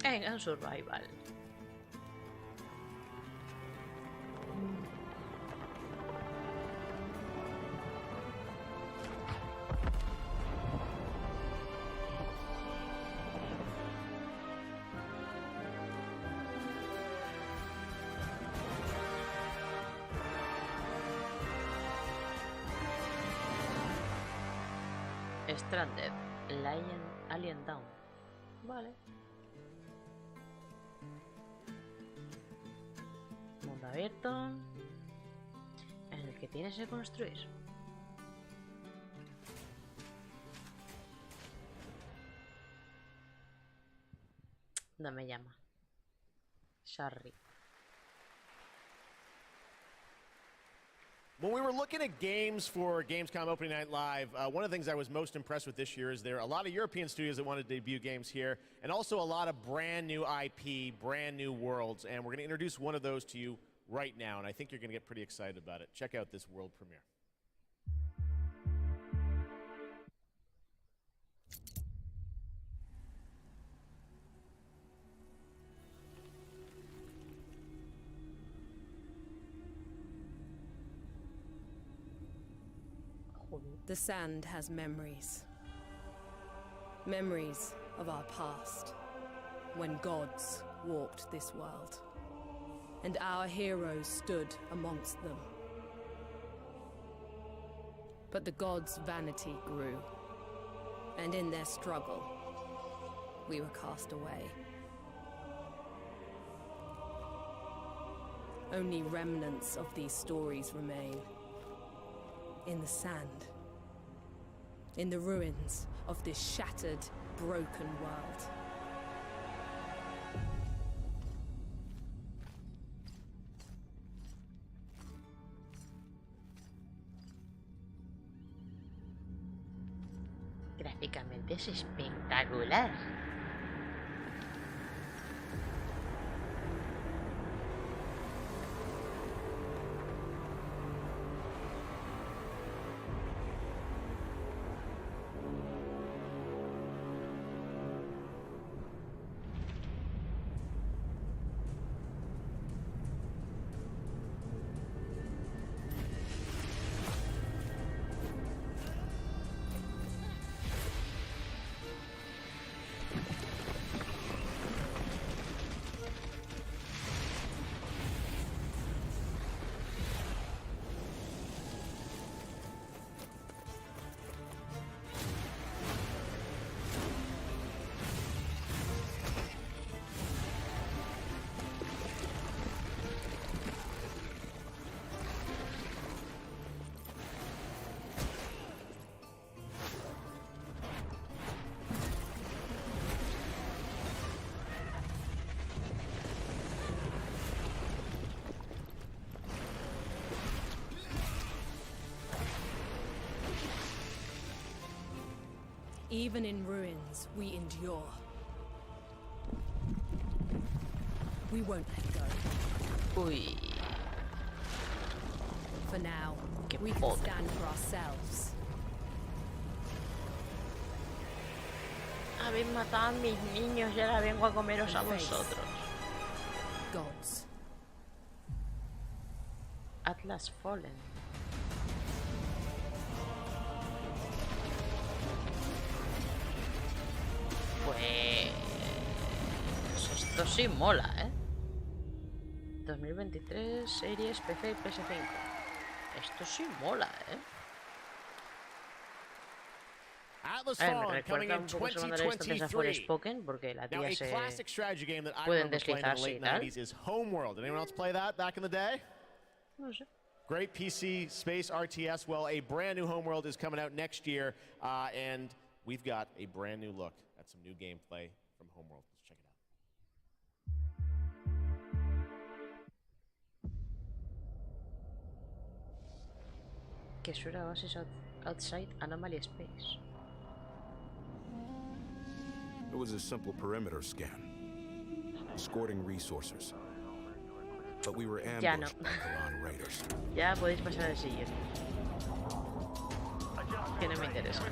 Venga, un survival. Stranded, Alien Down. Vale. Mundo abierto en el que tienes que construir. No me llama. Sorry. When we were looking at games for Gamescom Opening Night Live, one of the things I was most impressed with this year is there are a lot of European studios that want to debut games here, and also a lot of brand new IP, brand new worlds, and we're going to introduce one of those to you right now, and I think you're going to get pretty excited about it. Check out this world premiere. The sand has memories. Memories of our past, when gods walked this world, and our heroes stood amongst them. But the gods' vanity grew, and in their struggle, we were cast away. Only remnants of these stories remain. In the sand, in the ruins of this shattered, broken world. Gráficamente es espectacular. Even in ruins, we endure. We won't let go. Uy. For now, we can stand for ourselves. Habéis matado a mis niños y ahora vengo a comeros a vosotros. Gods. Atlas Fallen. Pues esto sí mola, 2023 series PC y PS5. Esto sí mola, Atlas me Fallen coming recuerda in un poco cuando la he visto antes a 2023. Forspoken porque la Now, tía a se classic strategy game that I pueden remember playing in the deslizarse y late tal. 90s is Homeworld. Did anyone else play that back in the day? No sé. Great PC space RTS. Well, a brand new Homeworld is coming out next year, and we've got a brand new look at some new gameplay from Homeworld. Let's check it out. Que suena Oasis Outside Anomaly Space. It was a simple perimeter scan, escorting resources. But we were ambushed by Karan raiders. Ya podéis pasar al siguiente. Que no me interesa.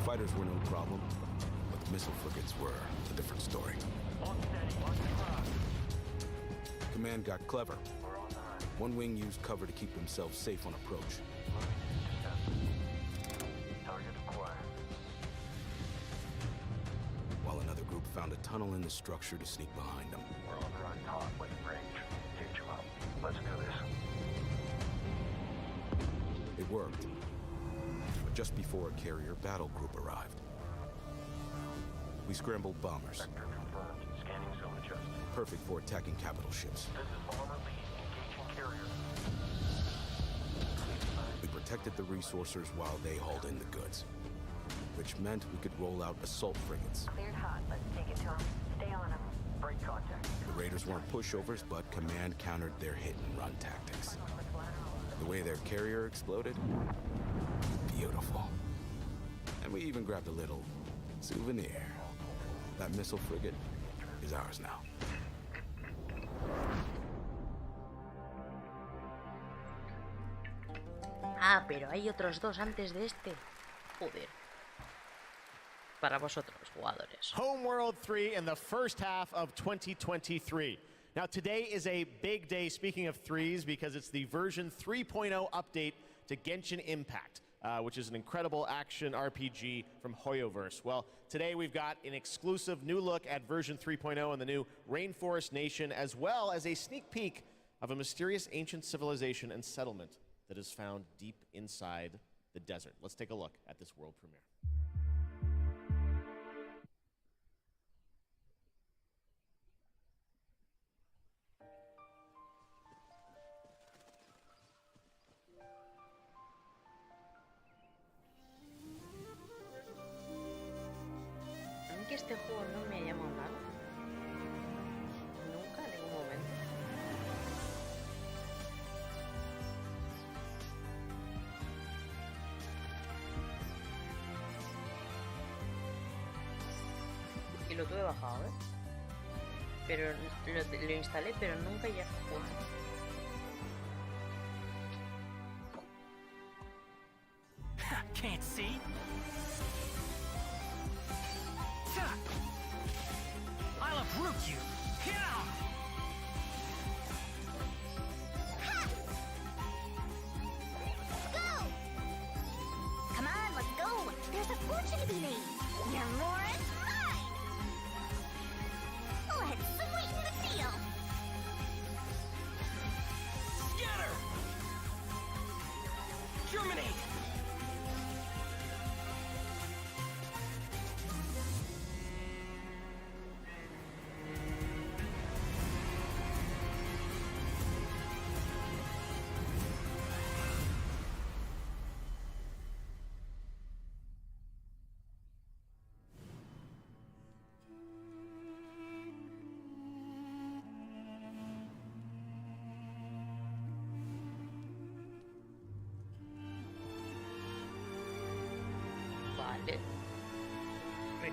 Fighters were no problem, but the missile frigates were a different story. Command got clever. One wing used cover to keep themselves safe on approach. While another group found a tunnel in the structure to sneak behind them. We're on the right path with range. Get you up. Let's do this. It worked. But just before a carrier battle group arrived. We scrambled bombers. Sector confirmed. Scanning zone adjusted. Perfect for attacking capital ships. This is bomber lead. Engaging carrier. We protected the resourcers while they hauled in the goods. Which meant we could roll out assault frigates. Cleared hot. Let's take it to them. Stay on them. Break contact. The raiders weren't pushovers, but Command countered their hit-and-run tactics. The way their carrier exploded? Beautiful. And we even grabbed a little souvenir. That missile frigate is ours now. Ah, pero hay otros dos antes de este. Joder. Para vosotros, jugadores. Homeworld 3 in the first half of 2023. Now, today is a big day, speaking of threes, because it's the version 3.0 update to Genshin Impact, which is an incredible action RPG from Hoyoverse. Well, today we've got an exclusive new look at version 3.0 in the new Rainforest Nation, as well as a sneak peek of a mysterious ancient civilization and settlement that is found deep inside the desert. Let's take a look at this world premiere. Aunque este juego no me ha llamado nada. Nunca, en ningún momento. Y lo tuve bajado, Pero lo instalé, pero nunca ya jugué. Can't see? I'll uproot you! Go! Come on, let's go! There's a fortune to be made! Your more is mine! Let's sweeten the deal! Scatter! Germinate!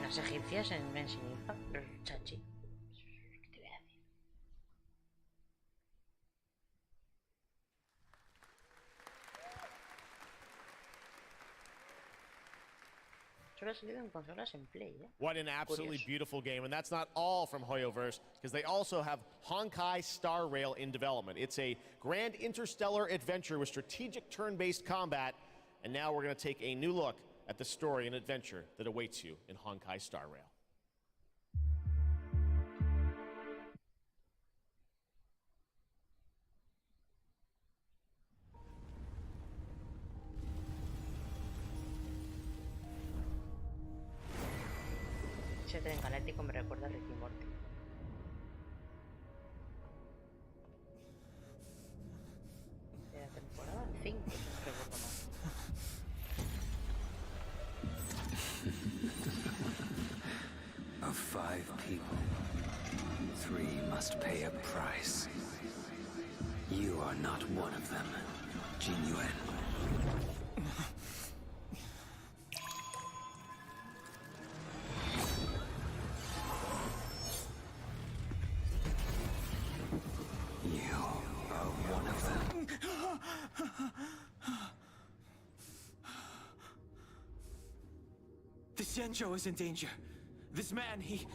Las egipcias en Genshin Impact, chachi. ¿Qué te voy a decir? Solo ha salido en consolas en Play, ¿eh? What an absolutely Curioso. beautiful game. And that's not all from Hoyoverse, because they also have Honkai Star Rail in development. It's a grand interstellar adventure with strategic turn-based combat. And now we're going to take a new look at the story and adventure that awaits you in Honkai Star Rail. Ese tren galáctico me recuerda a Ricky Morty. De la temporada 5, si no recuerdo mal. Of 5 people, 3 must pay a price. You are not one of them, Jinyuan. You are one of them. The Xianzhou is in danger. This man, he...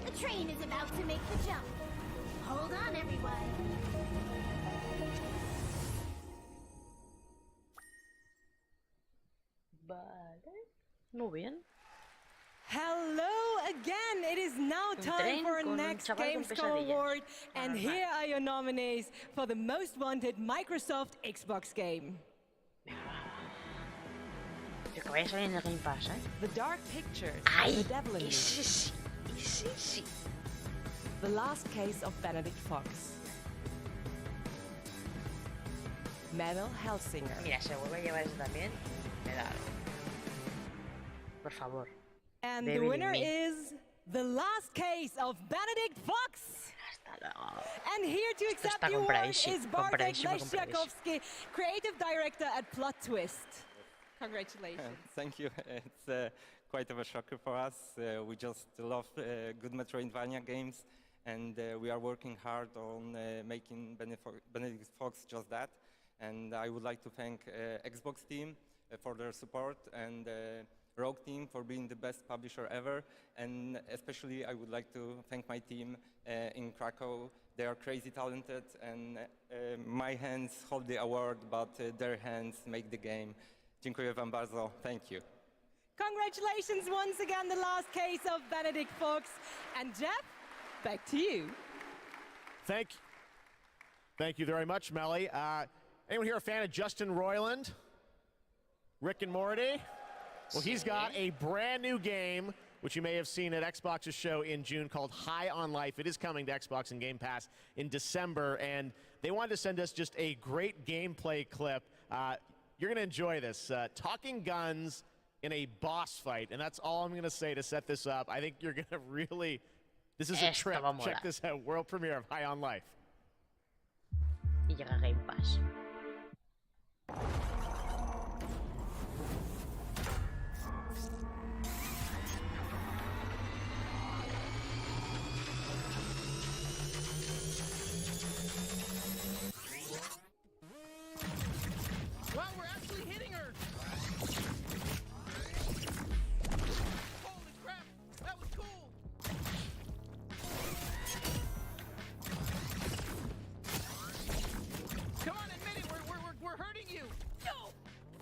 The train is about to make the jump. Hold on, everyone. Vale. Muy bien. Hello again! It is now time for our next Gamescom award, and here are your nominees for the most wanted Microsoft Xbox game. Que vaya a salir en el Game Pass, ¿eh? The Dark Pictures, Ay, The Devil in Me. ese sí. The Last Case of Benedict Fox. Metal Hellsinger. Mira, se vuelve a llevar eso también. Me da algo. Por favor. And the winner is The Last Case of Benedict Fox. And here to accept the award is Bartek Leszczakowski, Creative Director at Plot Twist. Congratulations. Thank you. It's quite of a shocker for us. We just love good Metroidvania games, and we are working hard on making Benedict Fox just that. And I would like to thank Xbox team for their support, and Rogue team for being the best publisher ever. And especially I would like to thank my team in Krakow. They are crazy talented, and my hands hold the award, but their hands make the game. Dziękuję wam bardzo. Thank you. Congratulations once again, The Last Case of Benedict Fox. And Jeff, back to you. Thank you very much, Melly. Anyone here a fan of Justin Roiland? Rick and Morty? Well, he's got a brand new game, which you may have seen at Xbox's show in June, called High on Life. It is coming to Xbox and Game Pass in December, and they wanted to send us just a great gameplay clip. You're going to enjoy this. Talking guns in a boss fight, and that's all I'm going to say to set this up. I think you're going to really... This is a trip. Check this out. World premiere of High on Life. Y llega Game Pass. Wow, we're actually hitting her! Holy crap! That was cool! Come on, admit it! We're hurting you! No!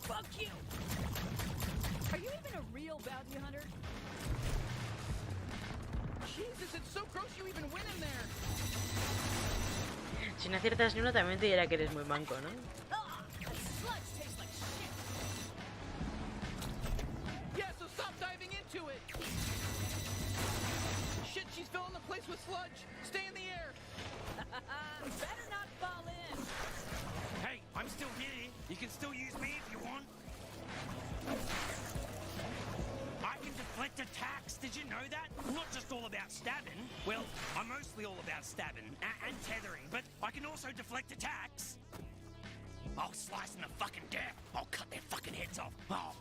Fuck you! Are you even a real bounty hunter? Jesus, it's so gross you even went in there! Si no aciertas ni uno, también te dirá que eres muy manco, ¿no? Yeah, so stop diving into it! Shit, she's filling the place with sludge! Stay in the air! Better not fall in! Hey, I'm still here. You can still use me if you want. I can deflect attacks. Did you know that? I'm not just all about stabbing. Well, I'm mostly all about stabbing and tethering, but I can also deflect attacks. I'll slice them to fucking death. I'll cut their fucking heads off. I'll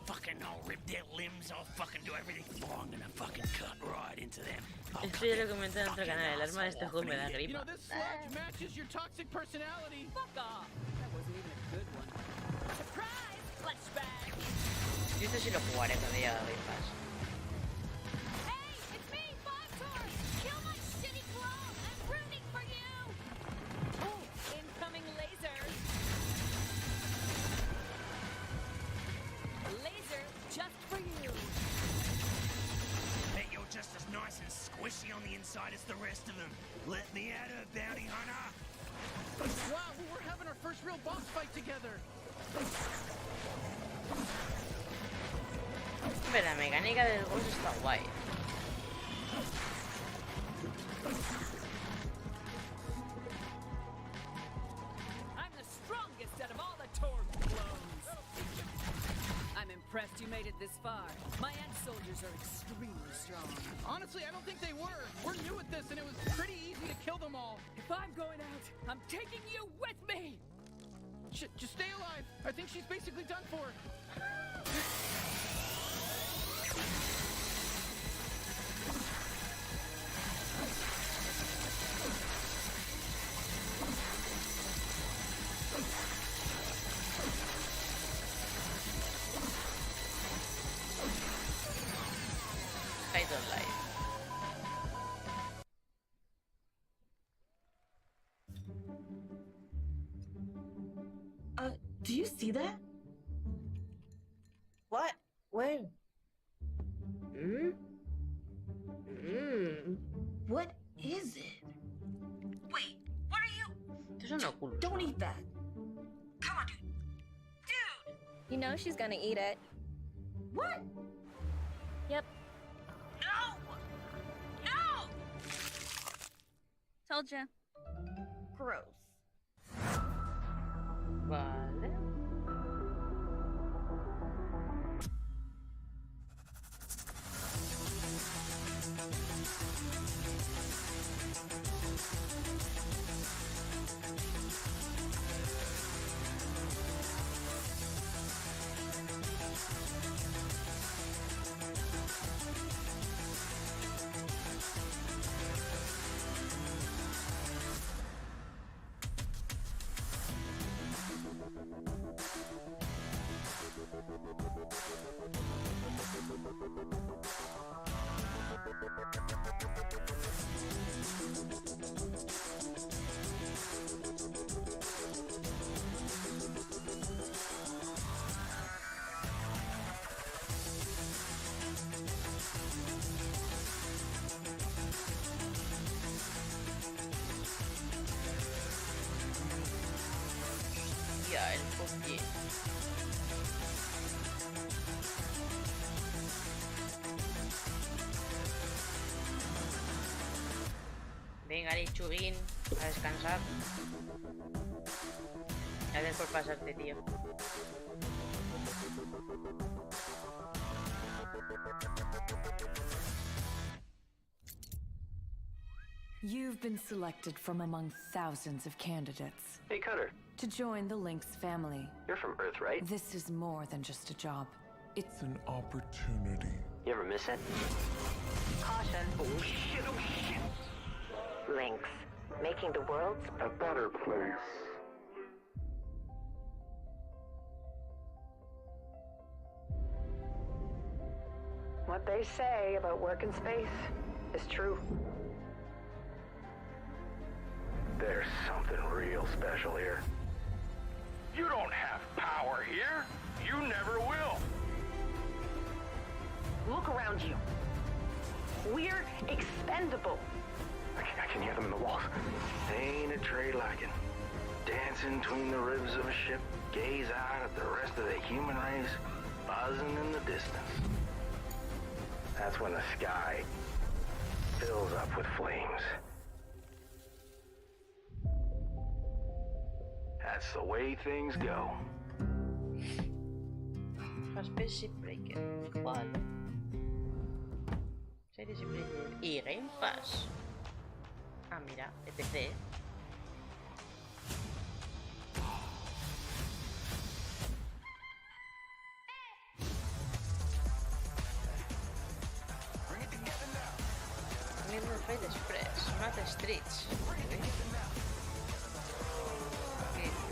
rip their limbs. I'll fucking do everything. Oh, I'm gonna fucking cut right into them. Esto ya lo comenté en otro canal. El arma de este juego me da gripa. You know, this sludge matches your toxic personality. Fuck off. That wasn't even a good one. Surprise! Clutch bag. Yo esto sí lo jugaré cuando llegue a Game Pass. Hey, it's me, Five Tours. Kill my shitty clone. I'm rooting for you. Oh, incoming laser. Laser just for you. Bet you're just as nice and squishy on the inside as the rest of them. Let me at her, bounty hunter. Wow, we were having our first real boss fight together. Pero la mecánica del boss está guay. I'm the strongest out of all the Torg clones. I'm impressed you made it this far. My ex-soldiers are extremely strong. Honestly, I don't think they were. We're new at this, and it was pretty easy to kill them all. If I'm going out, I'm taking you with me! Just stay alive. I think she's basically done for. I don't like. Do you see that? What? Where? What is it? Wait, what are you? There's an oculus. Don't eat that. Come on, dude. Dude! You know she's gonna eat it. What? Yep. No! No! Told ya. Gross. Vale. Ya, el cookie. Venga, lechuguín, a descansar. Gracias por pasarte, tío. You've been selected from among thousands of candidates. Hey, Cutter. To join the Lynx family. You're from Earth, right? This is more than just a job. It's an opportunity. You ever miss it? Caution. Oh, shit, oh, shit. Lynx. Making the world a better place. What they say about work in space is true. There's something real special here. You don't have power here. You never will. Look around you. We're expendable. I can hear them in the walls. Ain't a trade like it. Dancing between the ribs of a ship, gaze out at the rest of the human race, buzzing in the distance. That's when the sky fills up with flames. That's the way things go. Spaceship Breaker. ¿Cuál? Series Breaker. Y Game Pass. Ah, mira, de PC. Fight Express, Map Streets.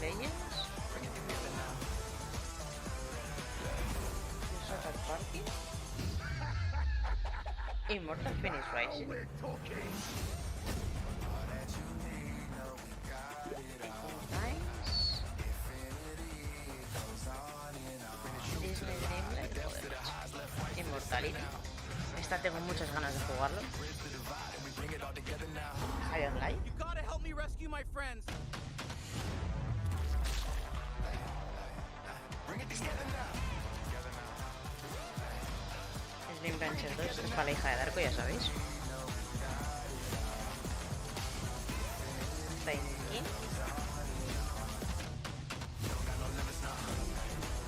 Legends. Saga Party. Immortal Phoenix Rising. Nice. Disney Dreamlight. Immortality. Esta tengo muchas ganas de jugarlo. Hay online. You gotta help me rescue my friends. Slim Rancher 2 es para la hija de Darko, ya sabéis. Tiny King.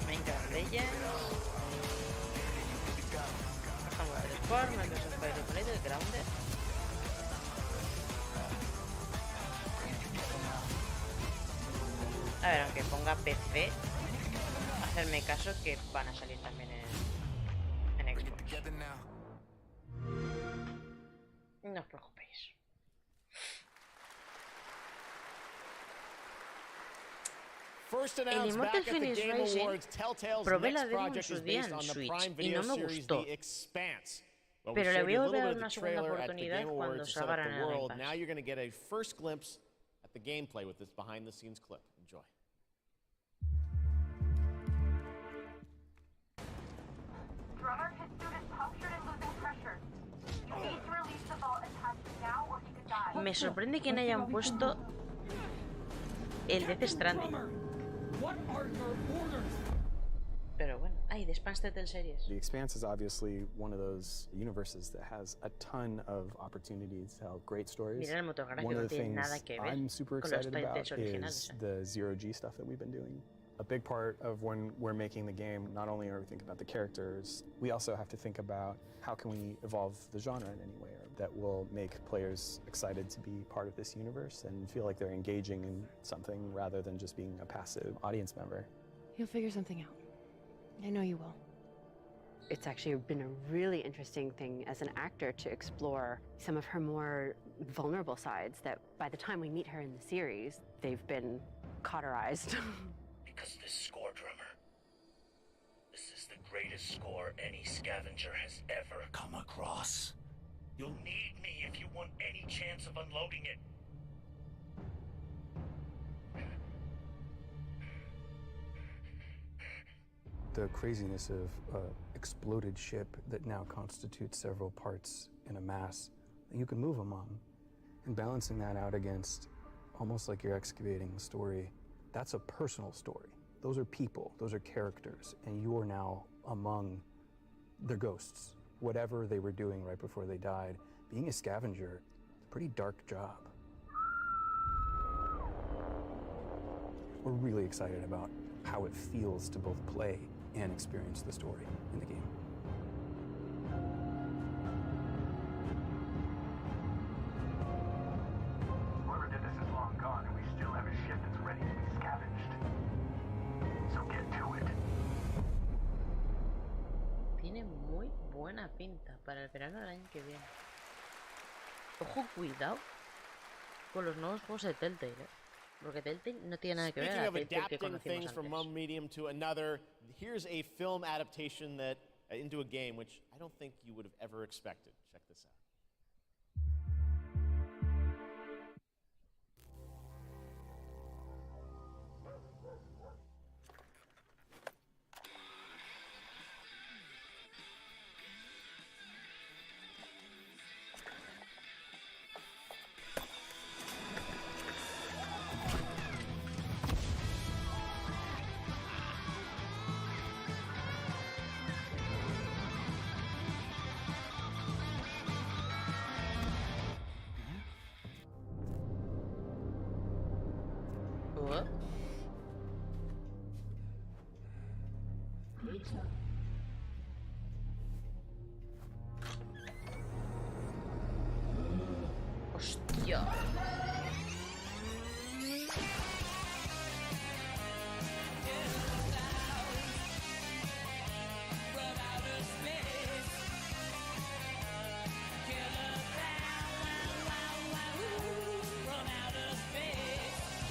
Minecraft Legends. Bajamos el Sport, Microsoft Fire Simulator, Grounded. A ver, aunque ponga PC, hacerme caso que van a salir también en Xbox. No os preocupéis. El Immortal Phoenix Rising probé la demo en su día en Switch y no me gustó. Pero le voy a volver a dar una segunda oportunidad cuando salga en el Game Pass. Now you're going to get a first glimpse at the gameplay with this behind-the-scenes clip. Enjoy. Drummer, his suit is punctured and losing pressure. You need to release the vault attachment now or he could die. Me sorprende que no hayan puesto el Death Stranding. Pero bueno, hay The Expanse Series. The Expanse is obviously one of those universes that has a ton of opportunities to tell great stories. Mira el motor gráfico, One of no the tiene things nada que ver I'm super con los excited about titles originales. is the zero-G stuff that we've been doing. A big part of when we're making the game, not only are we thinking about the characters, we also have to think about how can we evolve the genre in any way that will make players excited to be part of this universe and feel like they're engaging in something rather than just being a passive audience member. You'll figure something out. I know you will. It's actually been a really interesting thing as an actor to explore some of her more vulnerable sides that by the time we meet her in the series, they've been cauterized. Because this score, drummer, this is the greatest score any scavenger has ever come across. You'll need me if you want any chance of unloading it. The craziness of an exploded ship that now constitutes several parts in a mass that you can move among, and balancing that out against almost like you're excavating a story, that's a personal story. Those are people, those are characters, and you are now among their ghosts. Whatever they were doing right before they died, being a scavenger, it's a pretty dark job. We're really excited about how it feels to both play and experience the story in the game. Whoever did this is long gone, and we still have a ship that's ready to be scavenged. So get to it. Tiene muy buena pinta para el verano del año que viene. Ojo, cuidado con los nuevos juegos de Telltale, porque Telltale no tiene nada que ver a la Telltale que conocimos from antes. one medium to another, here's a film adaptation that into a game which I don't think you would have ever expected. Check this out. Hostia.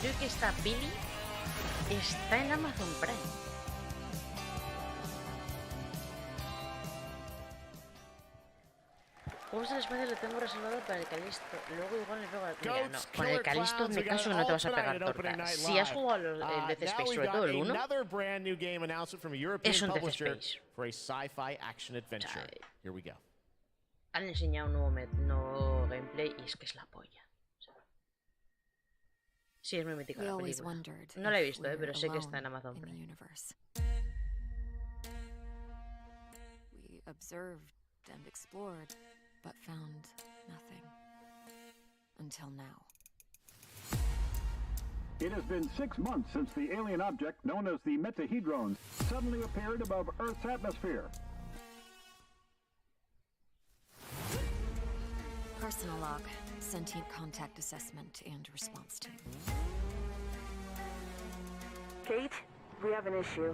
Creo que esta Billy está en Amazon Prime. Juegos del espacio lo tengo reservado para el Calisto. Luego igual le pego al... Mira, no. Con el Calisto me caso que no te vas a pegar torta. Si has jugado el Death Space, sobre todo el 1, es un Death Space. Han enseñado un nuevo gameplay y es que es la polla. Sí, es muy mítica la película. No la he visto, pero sé que está en Amazon Prime. We observed and explored, but found nothing. Until now. It has been 6 months since the alien object known as the Metahedrons suddenly appeared above Earth's atmosphere. Personal log, sentient contact assessment and response team. Kate, we have an issue.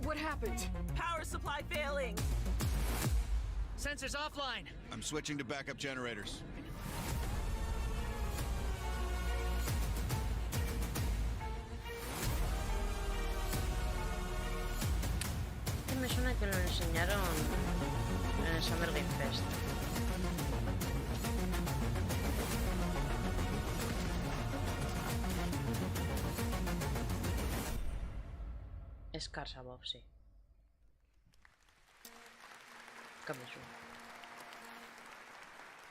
What happened? Power supply failing. Sensors offline. I'm switching to backup generators. Me suena que lo enseñaron en el Summer Game Fest. Escarsa Bob, sí. Cambio su.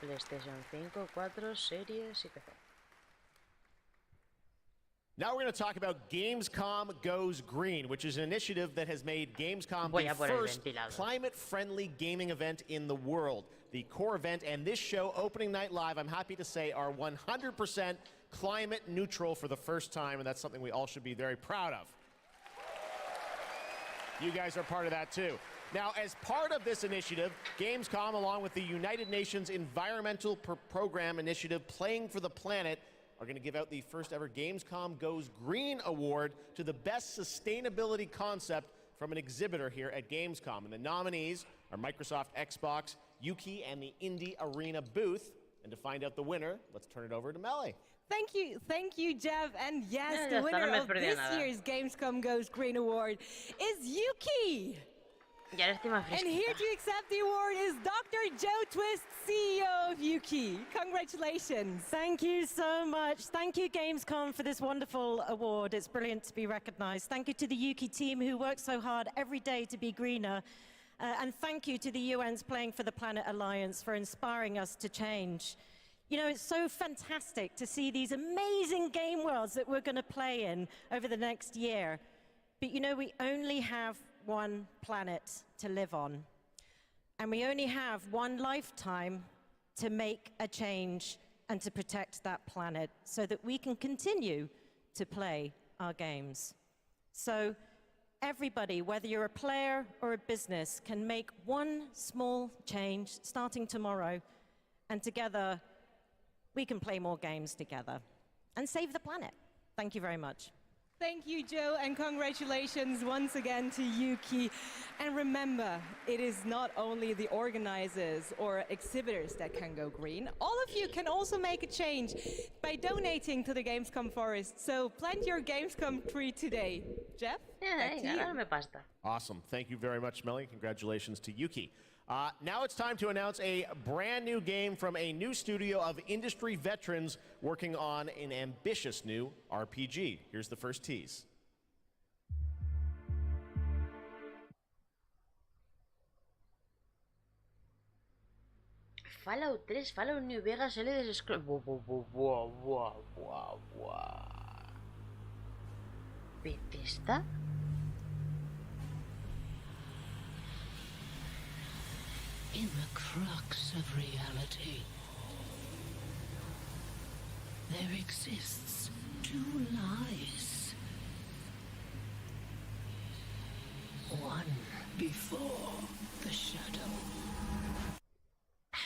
PlayStation 5, 4, series y PC. Now we're going to talk about Gamescom Goes Green, which is an initiative that has made Gamescom the first climate-friendly gaming event in the world. The core event and this show, Opening Night Live, I'm happy to say, are 100% climate neutral for the first time, and that's something we all should be very proud of. You guys are part of that too. Now, as part of this initiative, Gamescom, along with the United Nations Environmental Program Initiative Playing for the Planet, are going to give out the first ever Gamescom Goes Green Award to the best sustainability concept from an exhibitor here at Gamescom. And the nominees are Microsoft Xbox, Yuki, and the Indie Arena booth. And to find out the winner, let's turn it over to Melly. Thank you, Jeff. And yes, the winner of this year's Gamescom Goes Green Award is Yuki. And here to accept the award is Dr. Joe Twist, CEO of Yuki. Congratulations. Thank you so much. Thank you, Gamescom, for this wonderful award. It's brilliant to be recognized. Thank you to the Yuki team who works so hard every day to be greener. And thank you to the UN's Playing for the Planet Alliance for inspiring us to change. You know, it's so fantastic to see these amazing game worlds that we're going to play in over the next year. But you know, we only have one planet to live on. And we only have one lifetime to make a change and to protect that planet so that we can continue to play our games. So everybody, whether you're a player or a business, can make one small change starting tomorrow, and together we can play more games together and save the planet. Thank you very much. Thank you, Joe, and congratulations once again to Yuki. And remember, it is not only the organizers or exhibitors that can go green. All of you can also make a change by donating to the Gamescom Forest. So plant your Gamescom tree today. Jeff, back to you. Awesome. Thank you very much, Melly. Congratulations to Yuki. Now it's time to announce a brand new game from a new studio of industry veterans working on an ambitious new RPG. Here's the first tease. Fallout 3, Fallout New Vegas, LD Scroll. ¿Bethesda? In the crux of reality, there exists two lies. One before the shadow,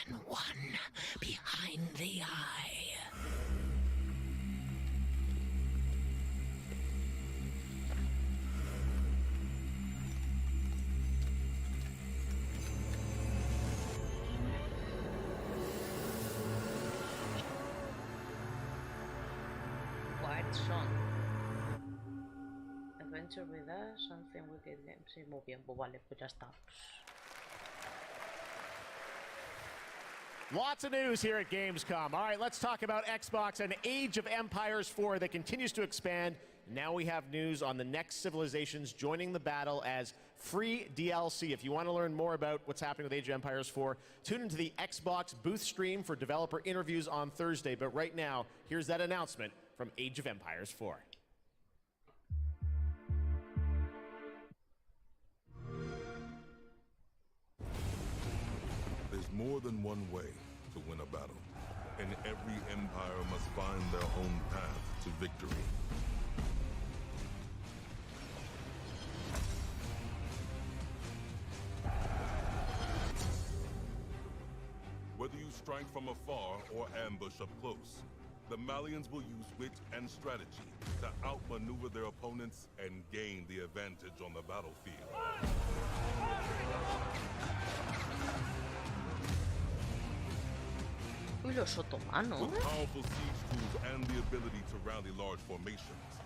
and one behind the eye. Son Adventure with us, something wicked game. Sí, muy bien, pues vale, pues ya está. Lots of news here at Gamescom. All right, let's talk about Xbox and Age of Empires 4 that continues to expand. Now we have news on the next civilizations joining the battle as free DLC. If you want to learn more about what's happening with Age of Empires 4, tune into the Xbox booth stream for developer interviews on Thursday. But right now, here's that announcement from Age of Empires 4. There's more than one way to win a battle, and every empire must find their own path to victory. Whether you strike from afar or ambush up close, the Malians will use wit and strategy to outmaneuver their opponents and gain the advantage on the battlefield. Uy, los otomanos. With powerful siege tools and the ability to rally large formations,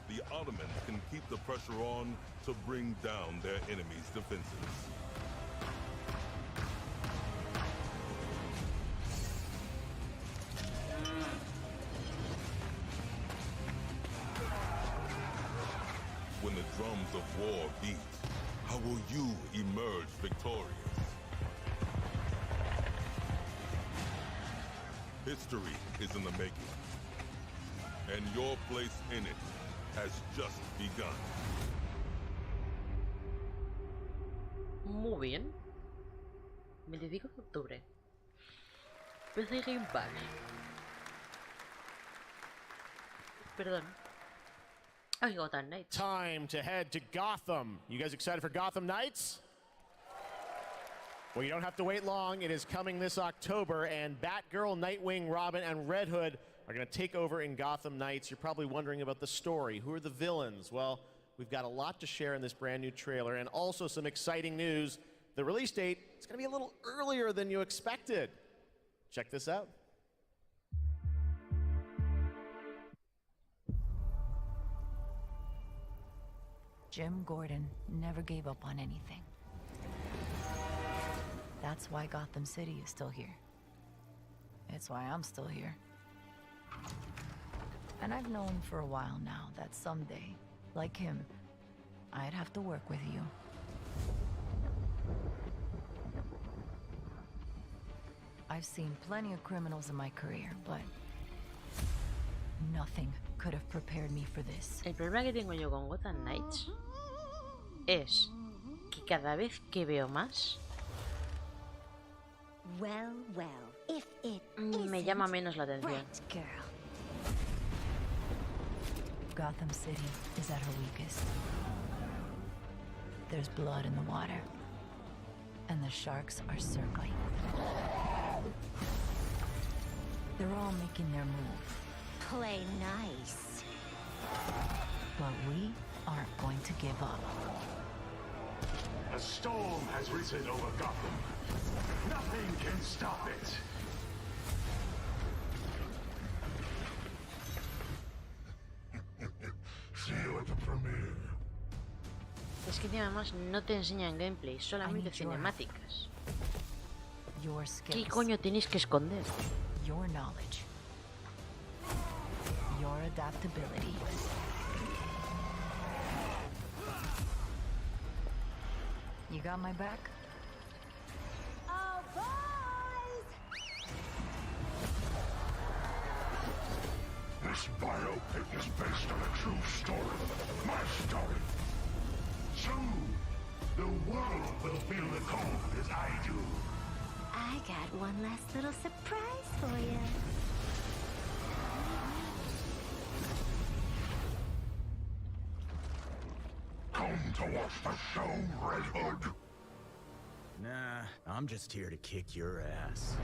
the Ottomans can keep the pressure on to bring down their enemies' defenses. When the drums of war beat, how will you emerge victorious? History is in the making, and your place in it has just begun. Muy bien. 25 de octubre. PC Game Pass. Perdón. Ay, Gotham Knights. Time to head to Gotham. You guys excited for Gotham Knights? Well, you don't have to wait long. It is coming this October, and Batgirl, Nightwing, Robin, and Red Hood are going to take over in Gotham Knights. You're probably wondering about the story. Who are the villains? Well, we've got a lot to share in this brand new trailer, and also some exciting news. The release date is going to be a little earlier than you expected. Check this out. Jim Gordon never gave up on anything. That's why Gotham City is still here. It's why I'm still here. And I've known for a while now that someday, like him, I'd have to work with you. I've seen plenty of criminals in my career, but nothing could have prepared me for this. El problema que tengo yo con Gotham Knights es que cada vez que veo más me llama menos la atención. Gotham City is at her weakest. There's blood in the water, and the sharks are circling. They're all making their move. Play nice. But we aren't going to give up. A storm has risen over Gotham. Nothing can stop it. See you at the premiere. Es que además no te enseñan gameplay, solamente cinemáticas. ¿Qué coño tenéis que esconder? Your knowledge. Your adaptability. You got my back? Oh, boys! This biopic is based on a true story. My story. Soon, the world will feel the cold as I do. I got one last little surprise for you. Come to watch the show, Red Hood. Nah, I'm just here to kick your ass.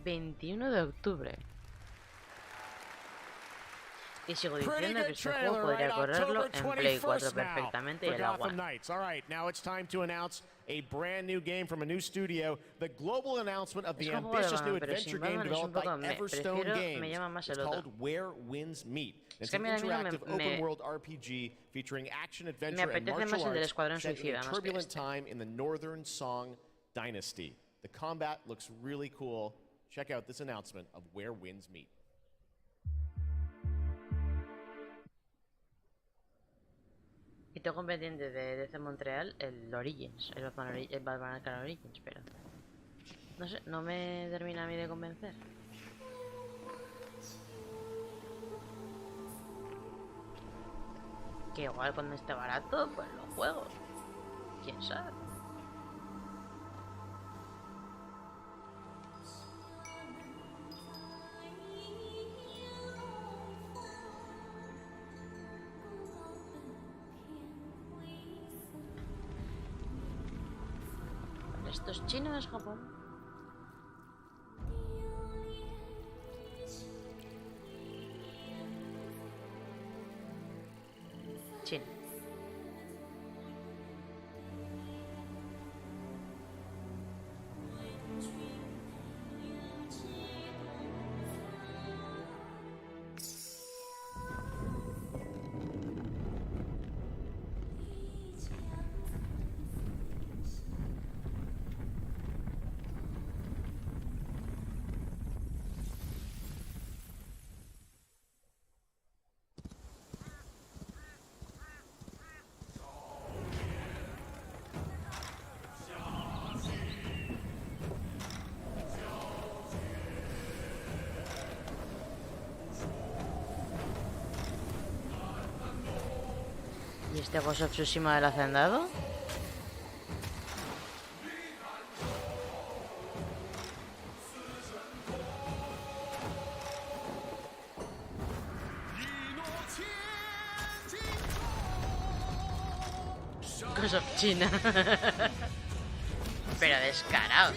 ...21 de octubre... Y sigo diciendo que este juego podría correrlo en Play 4 perfectamente y el agua. All right, now it's time to announce a brand new game from a new studio, the global announcement of the ambitious new adventure game developed by Everstone Games. It's called Where Winds Meet. It's an interactive open-world RPG featuring action, adventure, and martial arts set in a turbulent time in the Northern Song Dynasty. The combat looks really cool. Check out this announcement of Where Winds Meet. Y tengo pendiente de DC Montreal el Origins, el Batman Arkham Origins, pero no sé, no me termina a mí de convencer. Que igual cuando esté barato, pues lo juego. ¿Quién sabe? ¿Esto es China o es Japón? China. ¿Y este Ghost of Tsushima del hacendado? Ghost of China. Pero descarado.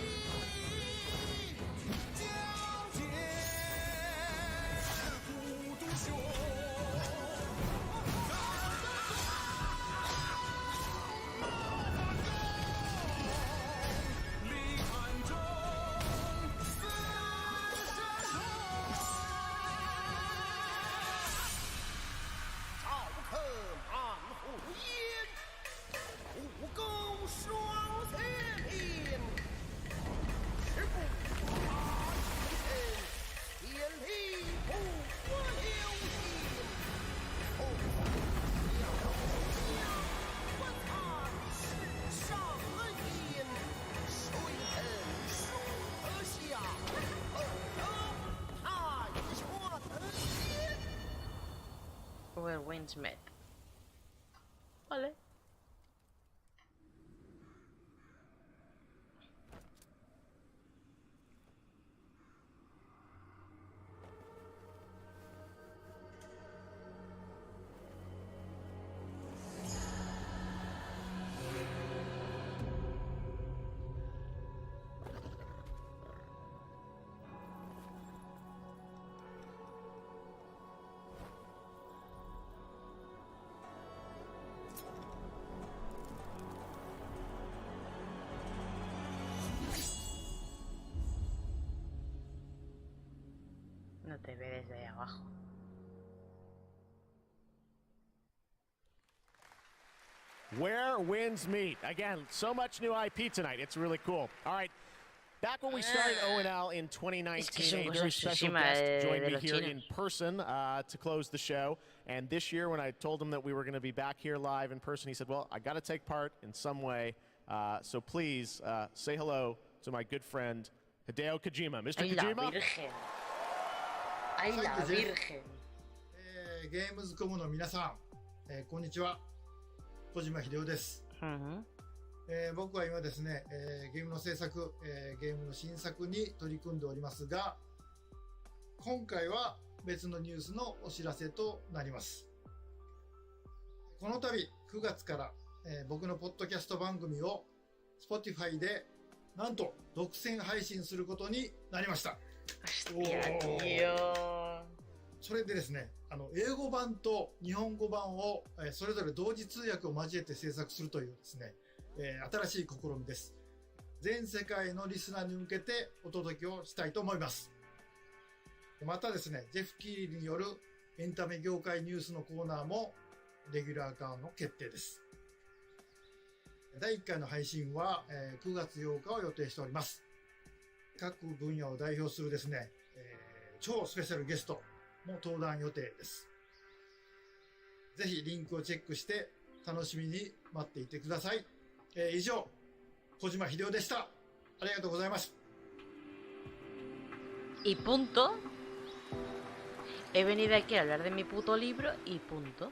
Where Winds Met. Vale. No te ve desde ahí abajo. Where Winds Meet. Again, so much new IP tonight. It's really cool. All right. Back when we started ONL in 2019, a very special guest joined me here in person to close the show. And this year, when I told him that we were going to be back here live in person, he said, well, I got to take part in some way. So please say hello to my good friend, Hideo Kojima. Mr. Kojima? ¡Ay, la Virgen! ゲームズコムの皆さん、こんにちは。小島秀夫です。僕は今ですね、ゲームの制作、ゲームの新作に取り組んでおりますが、今回は別のニュースのお知らせとなります。この度9月から、僕のポッドキャスト番組を Spotify でなんと独占配信することになりました。それでですね、英語版と日本語版をそれぞれ同時通訳を交えて制作するというですね、新しい試みです。全世界のリスナーに向けてお届けをしたいと思います。またですね、ジェフ・キーリによるエンタメ業界ニュースのコーナーもレギュラー化の決定です。第1回の配信は9月8日を予定しております。各分野を代表するですね、超スペシャルゲストも登壇予定です。ぜひリンクをチェックして楽しみに待っていてください。以上、小島秀夫でした。ありがとうございます。Y punto. He venido aquí a hablar de mi puto libro y punto.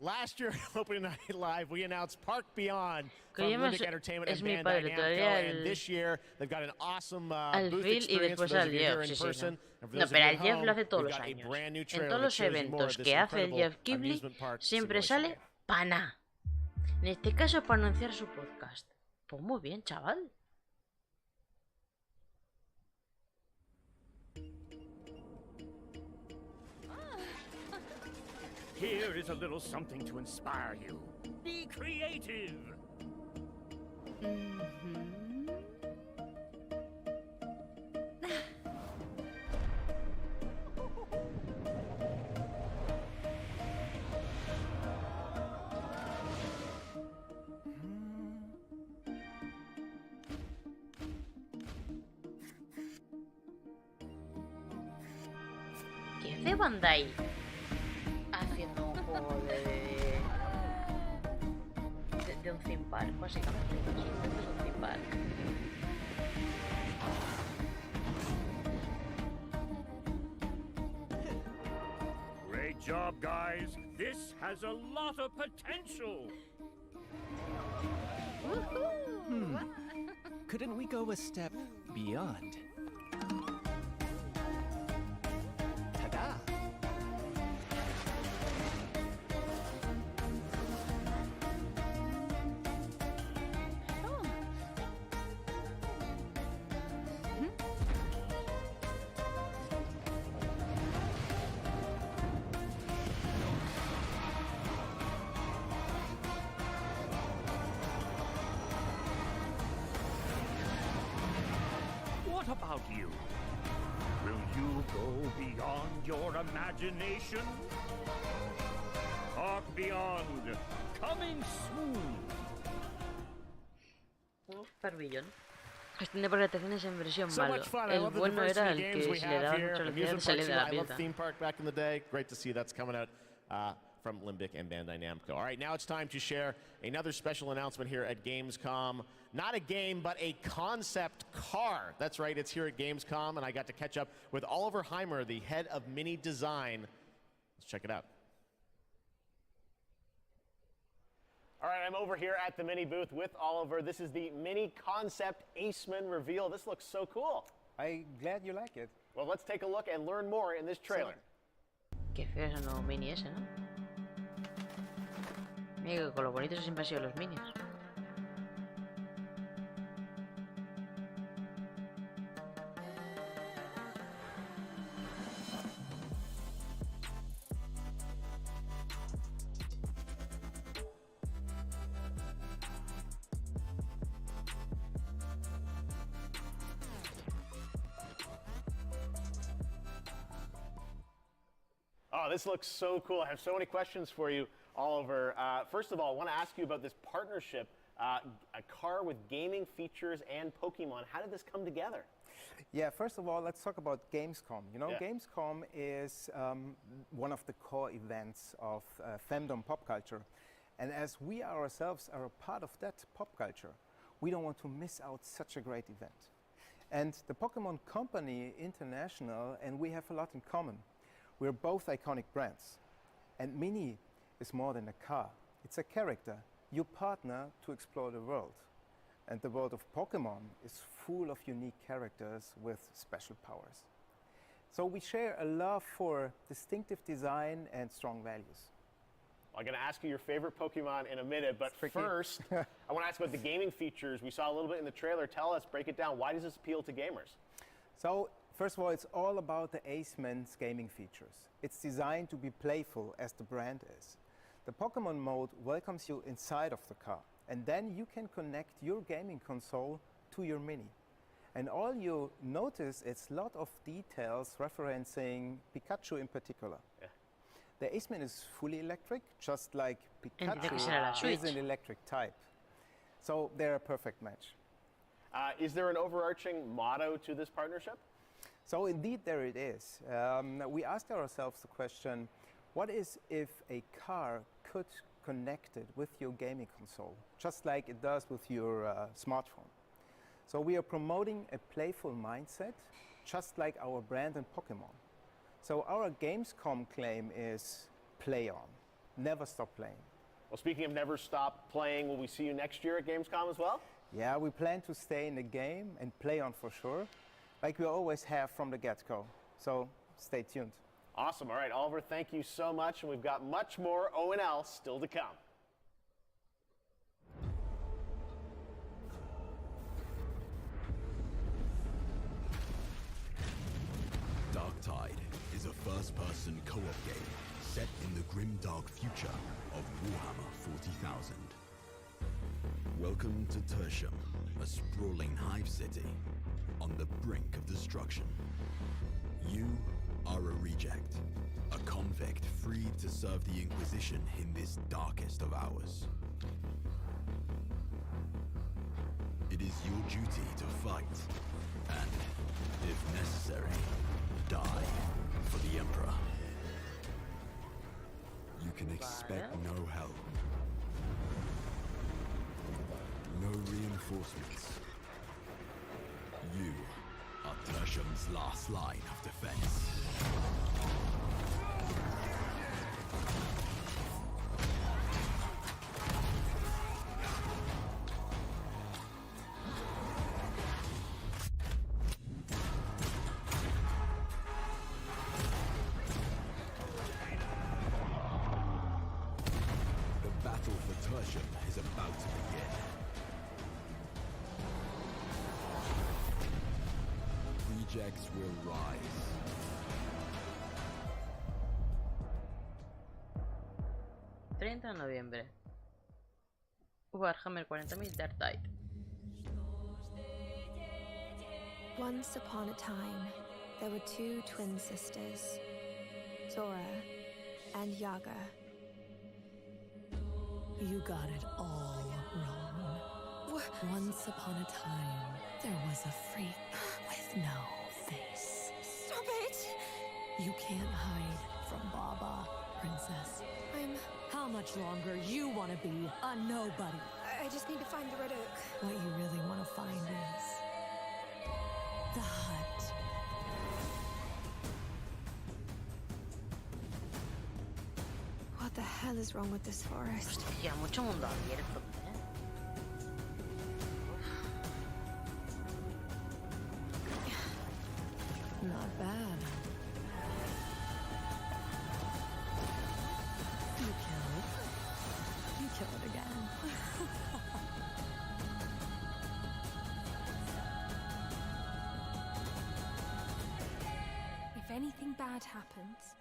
Last year, Opening Night Live, we announced Park Beyond from Que Limbic Entertainment and mi Bandai padre, Namco, and this year they've got an awesome booth Phil y experience for después those al of you here Jeff, in sí, person. no. And for No, those pero of el you at Jeff home, lo hace todos we've los got a años. brand new En trailer todos that los shows you more of eventos this que hace el incredible Jeff Kibley, amusement park siempre simulation sale game. pana. En este caso, para anunciar su podcast. Pues muy bien, chaval. Here is a little something to inspire you. Be creative. ¿Qué hace Bandai haciendo un juego de un theme park, básicamente? Es un theme park. Great job, guys. This has a lot of potential. Couldn't we go a step beyond? Ta-da! What about you? Will you go beyond your imagination? Park Beyond, coming soon. Parbillón. Cuestión de prestaciones en versión So malo. much fun. I El love the bueno diversity era of el games que we si le have daban here. mucha velocidad Amusement salía parks, de la I love pieza. Theme Park back in the day. Great to see that's coming out from Limbic and Bandai Namco. All right, now it's time to share another special announcement here at Gamescom. Not a game, but a concept car. That's right, it's here at Gamescom, and I got to catch up with Oliver Heimer, the head of Mini Design. Let's check it out. All right, I'm over here at the Mini booth with Oliver. This is the Mini Concept Aceman reveal. This looks so cool. I'm glad you like it. Well, let's take a look and learn more in this trailer. Qué feo es el nuevo mini ese, ¿no? Mira que con lo bonitos siempre han sido los minis. Oh, this looks so cool. I have so many questions for you, Oliver. First of all, I want to ask you about this partnership, a car with gaming features and Pokemon. How did this come together? Yeah, first of all, let's talk about Gamescom. You know, Yeah. Gamescom is one of the core events of fandom pop culture. And as we ourselves are a part of that pop culture, we don't want to miss out such a great event. And the Pokemon Company International and we have a lot in common. We're both iconic brands. And Mini is more than a car. It's a character. You partner to explore the world. And the world of Pokemon is full of unique characters with special powers. So we share a love for distinctive design and strong values. I'm going to ask you your favorite Pokemon in a minute, but Tricky. first, I want to ask about the gaming features. We saw a little bit in the trailer. Tell us, break it down. Why does this appeal to gamers? So First of all, it's all about the Aceman's gaming features. It's designed to be playful, as the brand is. The Pokemon mode welcomes you inside of the car, and then you can connect your gaming console to your Mini. And all you notice is a lot of details referencing Pikachu in particular. Yeah. The Aceman is fully electric, just like Pikachu is an electric type. So they're a perfect match. Is there an overarching motto to this partnership? So indeed there it is. We asked ourselves the question, what is if a car could connect it with your gaming console, just like it does with your smartphone? So we are promoting a playful mindset, just like our brand in Pokemon. So our Gamescom claim is play on, never stop playing. Well, speaking of never stop playing, will we see you next year at Gamescom as well? Yeah, we plan to stay in the game and play on for sure, like we always have from the get-go. So stay tuned. Awesome. All right, Oliver, thank you so much. And we've got much more O&L still to come. Darktide is a first-person co-op game set in the grim-dark future of Warhammer 40,000. Welcome to Tertium, a sprawling hive city on the brink of destruction. You are a reject, a convict freed to serve the Inquisition in this darkest of hours. It is your duty to fight, and, if necessary, die for the Emperor. You can expect no help, no reinforcements. You are Tertium's last line of defense. The battle for Tertium is about to begin. Rejects will rise. ...30 de noviembre... Warhammer 40.000 Darktide. Once upon a time, there were two twin sisters, Zora and Yaga. You got it all wrong. Once upon a time, there was a freak with no face. Stop it! You can't hide from Baba, princess. How much longer you want to be a nobody? I just need to find the Red Oak. What you really want to find is the hut. What the hell is wrong with this forest? Hostia, mucho mundo abierto, Not bad. You kill it. You kill it again. If anything bad happens,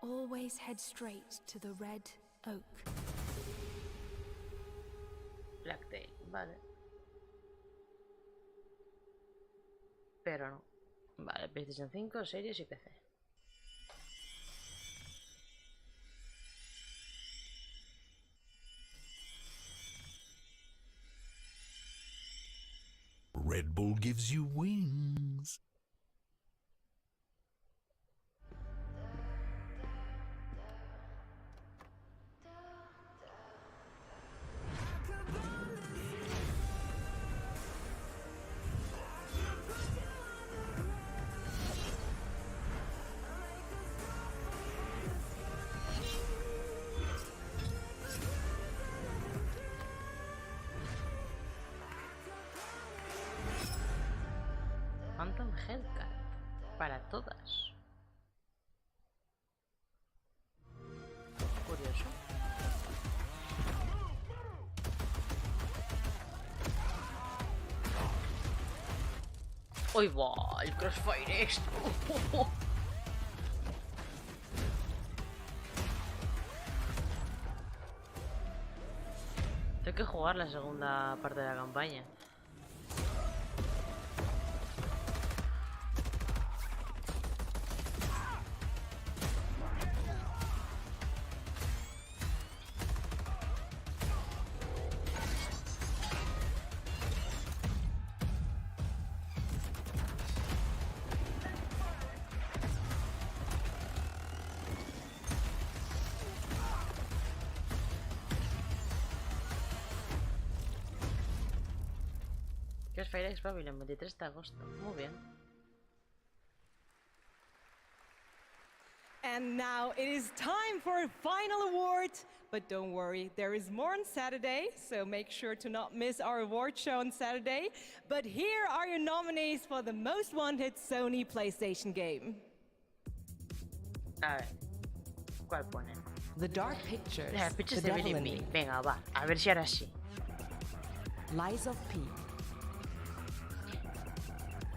always head straight to the Red Oak. Blacktail, vale. Pero no. Vale, PlayStation 5, Series y PC. Red Bull gives you wings. Phantom Hellcat para todas. Curioso. ¡Uy, va! El crossfire esto. Tengo que jugar la segunda parte de la campaña. Crossfire X Babylon, 23 de agosto. Muy bien. And now it is time for a final award. But don't worry, there is more on Saturday, so make sure to not miss our award show on Saturday. But here are your nominees for the most wanted Sony PlayStation game. A ver, ¿cuál ponen? The Dark Pictures. The Pictures The de Devil Billy in Me. Me. Venga, va. A ver si ahora sí. Lies of P.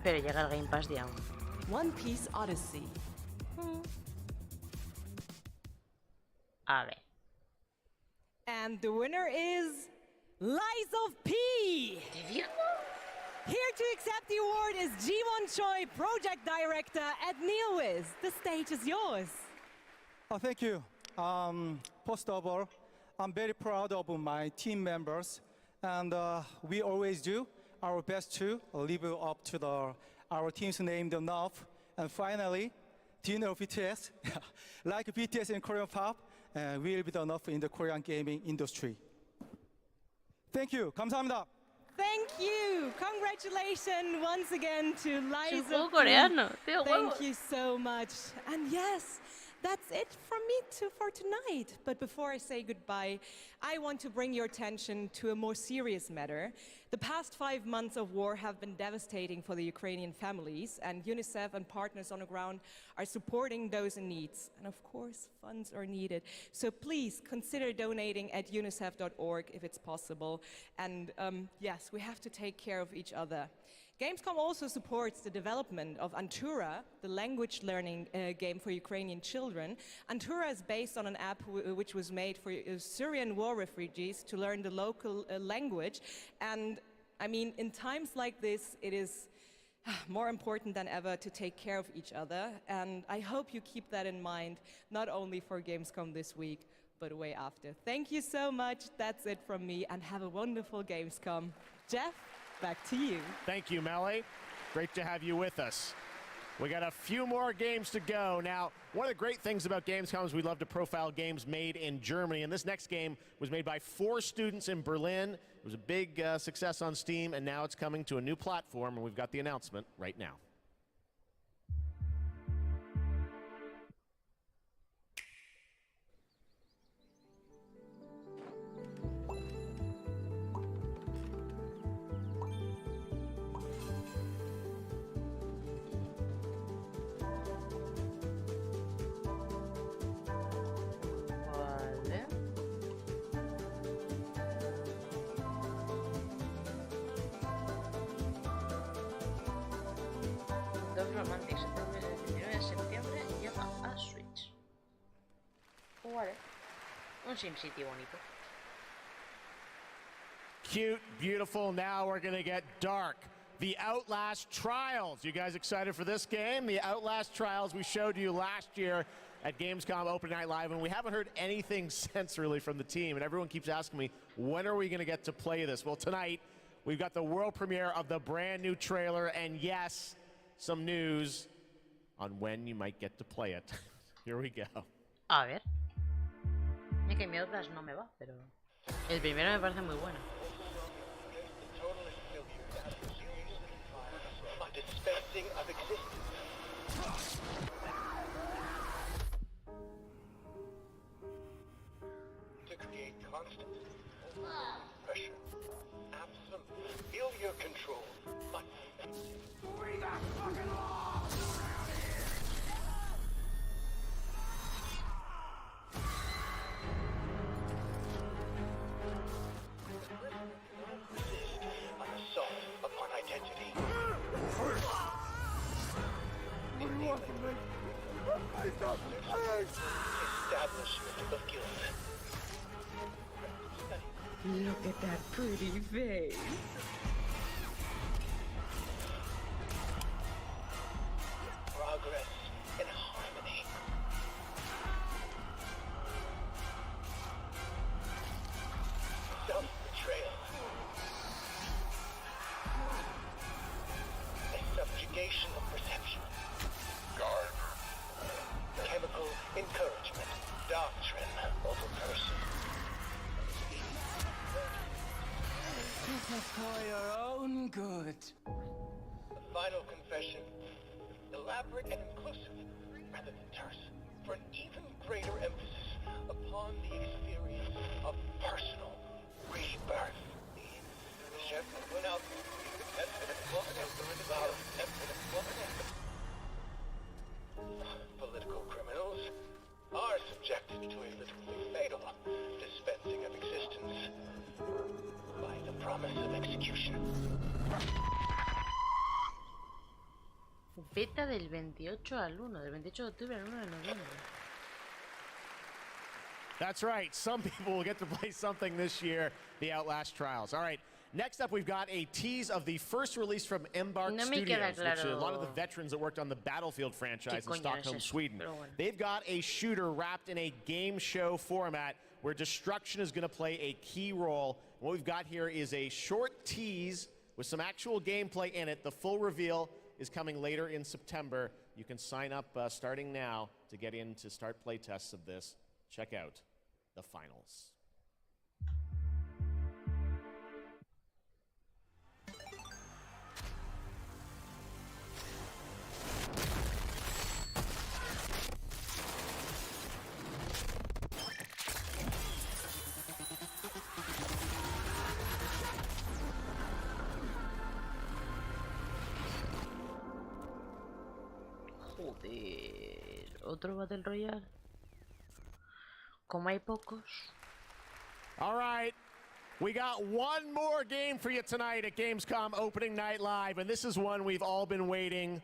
Pero llega el Game Pass de aún. One Piece Odyssey. A ver. And the winner is Lies of P. Here to accept the award is Ji-won Choi, Project Director at NeoWiz. The stage is yours. Oh, thank you. First of all, I'm very proud of my team members, and we always do our best to live up to our team's name enough. And finally, do you know BTS? Like BTS in Korean pop, will be enough in the Korean gaming industry. Thank you. 감사합니다. Thank you. Congratulations once again to Lies juego of P. coreano. Thank you so much. And yes, that's it from me for tonight. But before I say goodbye, I want to bring your attention to a more serious matter. The past 5 months of war have been devastating for the Ukrainian families, and UNICEF and partners on the ground are supporting those in need. And of course, funds are needed. So please consider donating at unicef.org if it's possible. And yes, we have to take care of each other. Gamescom also supports the development of Antura, the language learning game for Ukrainian children. Antura is based on an app which was made for Syrian war refugees to learn the local language. And I mean, in times like this, it is more important than ever to take care of each other. And I hope you keep that in mind, not only for Gamescom this week, but way after. Thank you so much. That's it from me, and have a wonderful Gamescom. Jeff? Back to you. Thank you, Melly. Great to have you with us. We got a few more games to go. Now, one of the great things about Gamescom is we love to profile games made in Germany. And this next game was made by 4 students in Berlin. It was a big success on Steam, and now it's coming to a new platform, and we've got the announcement right now. Romantics, el 19 de septiembre llega a Switch. Vale. Un SimCity bonito. Cute, beautiful. Now we're going to get dark. The Outlast Trials. You guys excited for this game? The Outlast Trials we showed you last year at Gamescom Open Night Live, and we haven't heard anything since really from the team, and everyone keeps asking me, when are we going to get to play this? Well, tonight, we've got the world premiere of the brand new trailer, and yes, some news on when you might get to play it. Here we go. A ver. Es que mi Outlast no me va, pero el primero me parece muy bueno. To create constant pressure. Absolutely. Feel your control. But we got fucking laws around here. Establishment of guild. Look at that pretty face. Progress and harmony. Self-betrayal. A subjugation of perception. Guard. Chemical encouragement. Doctrine over person. This is for your own good. The final confession. Elaborate and inclusive, rather than terse, for an even greater emphasis upon the experience of personal rebirth. Chef went out. Political criminals are subjected to a literally fatal dispensing of existence by the promise of execution. Beta del 28 al 1, del 28 de octubre al 1 de noviembre. That's right. Some people will get to play something this year, the Outlast Trials. All right. Next up, we've got a tease of the first release from Embark Studios, which a lot of the veterans that worked on the Battlefield franchise in Stockholm, Sweden. They've got a shooter wrapped in a game show format where destruction is going to play a key role. What we've got here is a short tease with some actual gameplay in it. The full reveal is coming later in September. You can sign up starting now to get in to start playtests of this. Check out the finals. Joder, otro Battle Royale. Como hay pocos. All right. We got one more game for you tonight at Gamescom opening night live, and this is one we've all been waiting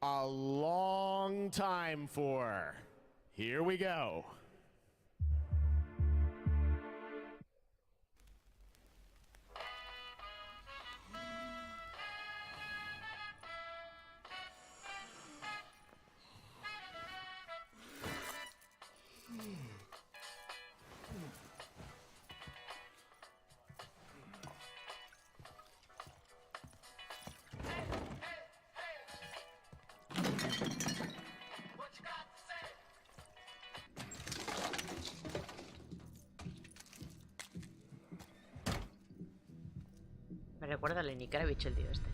a long time for. Here we go. Me recuerda a Lenny Kravitz, el tío este.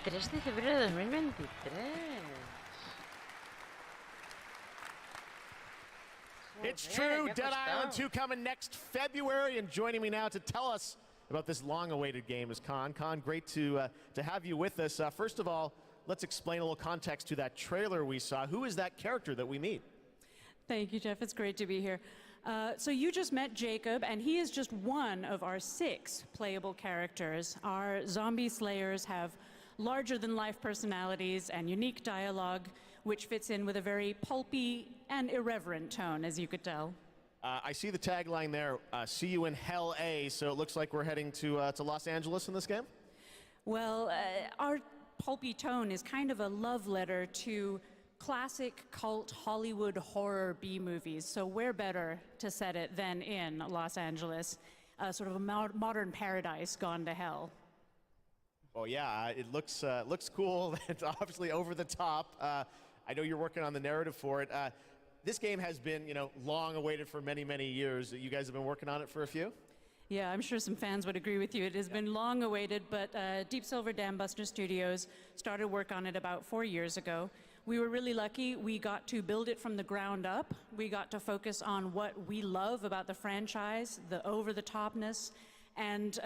3 de febrero de 2023. It's true. Dead Island 2 coming next February, and joining me now to tell us about this long-awaited game is Khan. Khan, great to have you with us. First of all, let's explain a little context to that trailer we saw. Who is that character that we meet? Thank you, Jeff. It's great to be here. So you just met Jacob, and he is just one of our 6 playable characters. Our zombie slayers have larger-than-life personalities and unique dialogue, which fits in with a very pulpy and irreverent tone, as you could tell. I see the tagline there, see you in Hell A, so it looks like we're heading to Los Angeles in this game? Well, our pulpy tone is kind of a love letter to classic cult Hollywood horror B-movies, so where better to set it than in Los Angeles, sort of a modern paradise gone to hell. Oh yeah, it looks cool. It's obviously over the top. I know you're working on the narrative for it. This game has been, long awaited for many, many years. You guys have been working on it for a few? Yeah, I'm sure some fans would agree with you. It has been long awaited, but Deep Silver Dambuster Studios started work on it about 4 years ago. We were really lucky. We got to build it from the ground up. We got to focus on what we love about the franchise, the over-the-topness, and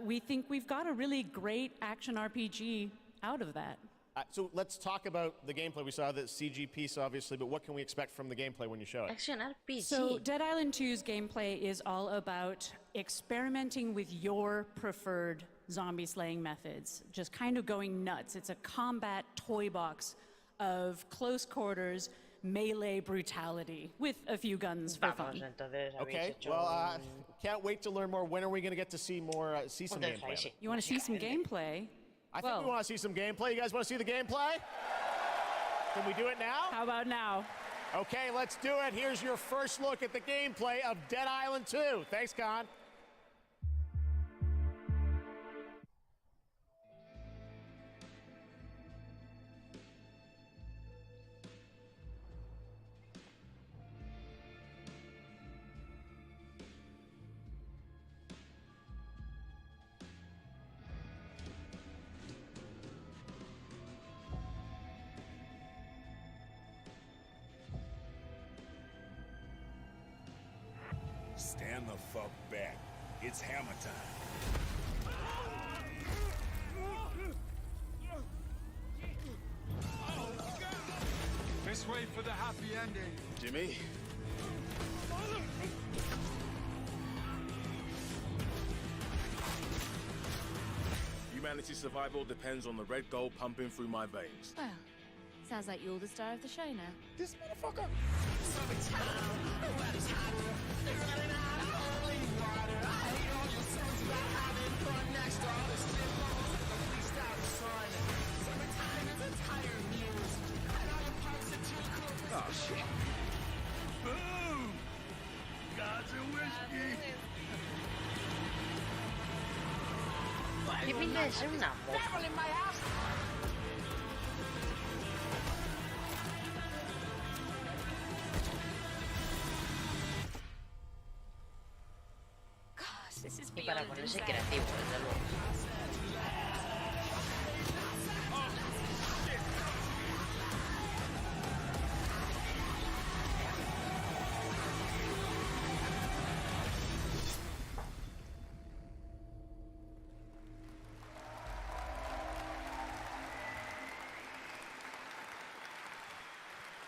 we think we've got a really great action RPG out of that. So let's talk about the gameplay. We saw the CG piece, obviously, but what can we expect from the gameplay when you show it? Action RPG. So Dead Island 2's gameplay is all about experimenting with your preferred zombie slaying methods, just kind of going nuts. It's a combat toy box of close quarters melee brutality with a few guns for fun. Okay, well, can't wait to learn more. When are we going to get to see more, see some gameplay? You want to see some gameplay? I think we want to see some gameplay. You guys want to see the gameplay? Can we do it now? How about now? Okay, let's do it. Here's your first look at the gameplay of Dead Island 2. Thanks, Con. Stand the fuck back. It's hammer time. Let's wait for the happy ending. Jimmy? Humanity's survival depends on the red gold pumping through my veins. Well, sounds like you're the star of the show now. This motherfucker. Oh shit. Boom! Gods and whiskey. ¿Qué pinta de ser una moza? Y para ponerse creativo, desde luego.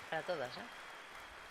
Para todas, ¿eh?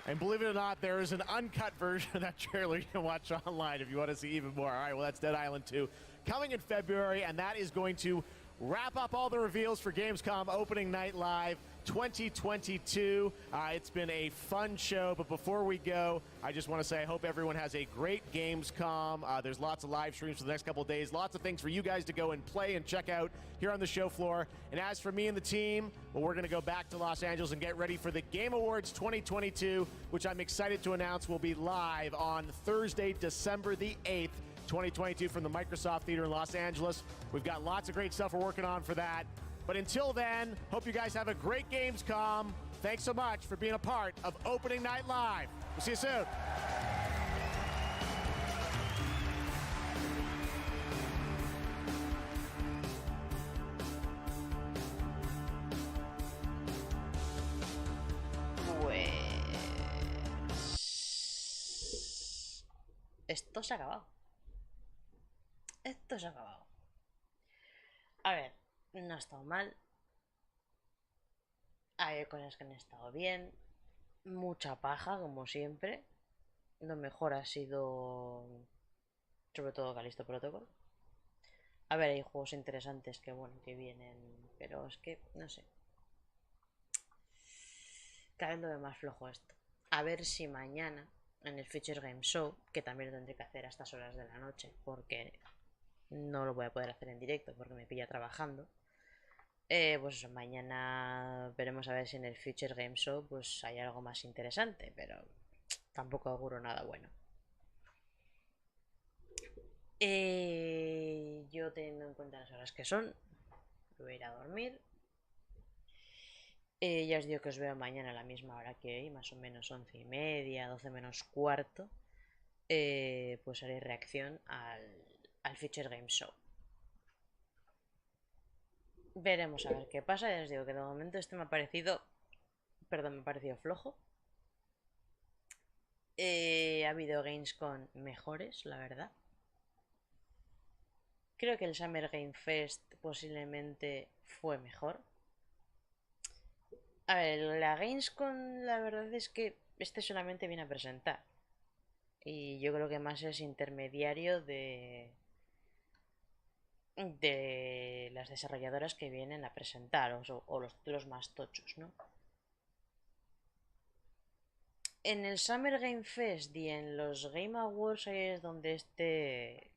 And believe it or not, there is an uncut version of that trailer you can watch online if you want to see even more. All right, well, that's Dead Island 2 coming in February, and that is going to wrap up all the reveals for Gamescom Opening Night Live 2022. It's been a fun show, but before we go, I just want to say I hope everyone has a great Gamescom. There's lots of live streams for the next couple of days, lots of things for you guys to go and play and check out here on the show floor. And as for me and the team, well, we're going to go back to Los Angeles and get ready for the Game Awards 2022, which I'm excited to announce will be live on Thursday, December the 8th. 2022 from the Microsoft Theater in Los Angeles. We've got lots of great stuff we're working on for that. But until then, hope you guys have a great Gamescom. Thanks so much for being a part of Opening Night Live. We'll see you soon. esto se ha acabado. Esto se ha acabado. A ver, no ha estado mal. Hay cosas que han estado bien. Mucha paja, como siempre. Lo mejor ha sido, sobre todo, Callisto Protocol. A ver, hay juegos interesantes que, bueno, que vienen, pero es que, no sé. Cada vez lo veo más flojo esto. A ver si mañana, en el Future Game Show, que también lo tendré que hacer a estas horas de la noche, porque no lo voy a poder hacer en directo, porque me pilla trabajando. Pues eso, mañana veremos a ver si en el Future Game Show pues hay algo más interesante, pero tampoco auguro nada bueno. Yo teniendo en cuenta las horas que son, voy a ir a dormir. Ya os digo que os veo mañana a la misma hora que hoy, más o menos 11:30, 12 menos cuarto. Pues haré reacción al Future Game Show. Veremos a ver qué pasa. Ya os digo que de momento este me ha parecido... Perdón, me ha parecido flojo. Ha habido Gamescon mejores, la verdad. Creo que el Summer Game Fest posiblemente fue mejor. A ver, la Gamescon la verdad es que este solamente viene a presentar. Y yo creo que más es intermediario de las desarrolladoras que vienen a presentar o los títulos más tochos, ¿no? En el Summer Game Fest y en los Game Awards es donde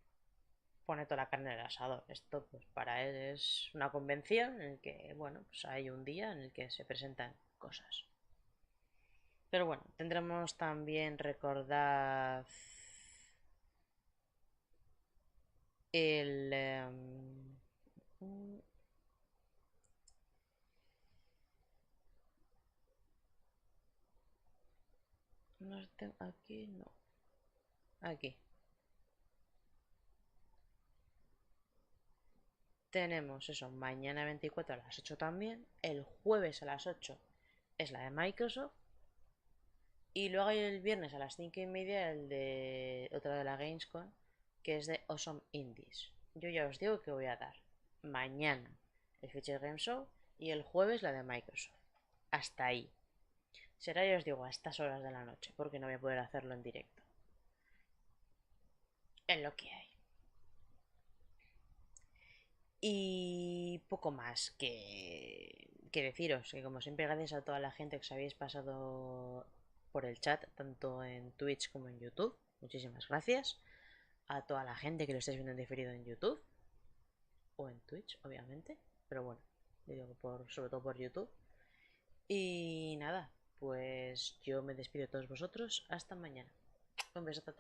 pone toda la carne en el asador. Esto pues para él es una convención en el que, bueno, pues hay un día en el que se presentan cosas. Pero bueno, tendremos también, recordad, el... no aquí, no. Aquí. Tenemos eso, mañana 24 a las 8 también. El jueves a las 8 es la de Microsoft. Y luego hay el viernes a las 5:30 el de otra de la Gamescom, que es de Awesome Indies. Yo ya os digo que voy a dar mañana el Future Game Show y el jueves la de Microsoft. Hasta ahí. Será, ya os digo, a estas horas de la noche, porque no voy a poder hacerlo en directo. Es lo que hay. Y poco más que deciros, que como siempre gracias a toda la gente que os habéis pasado por el chat, tanto en Twitch como en YouTube, muchísimas gracias. A toda la gente que lo estáis viendo en diferido en YouTube o en Twitch, obviamente, pero bueno, digo sobre todo por YouTube. Y nada, pues yo me despido de todos vosotros, hasta mañana. Un beso a todos.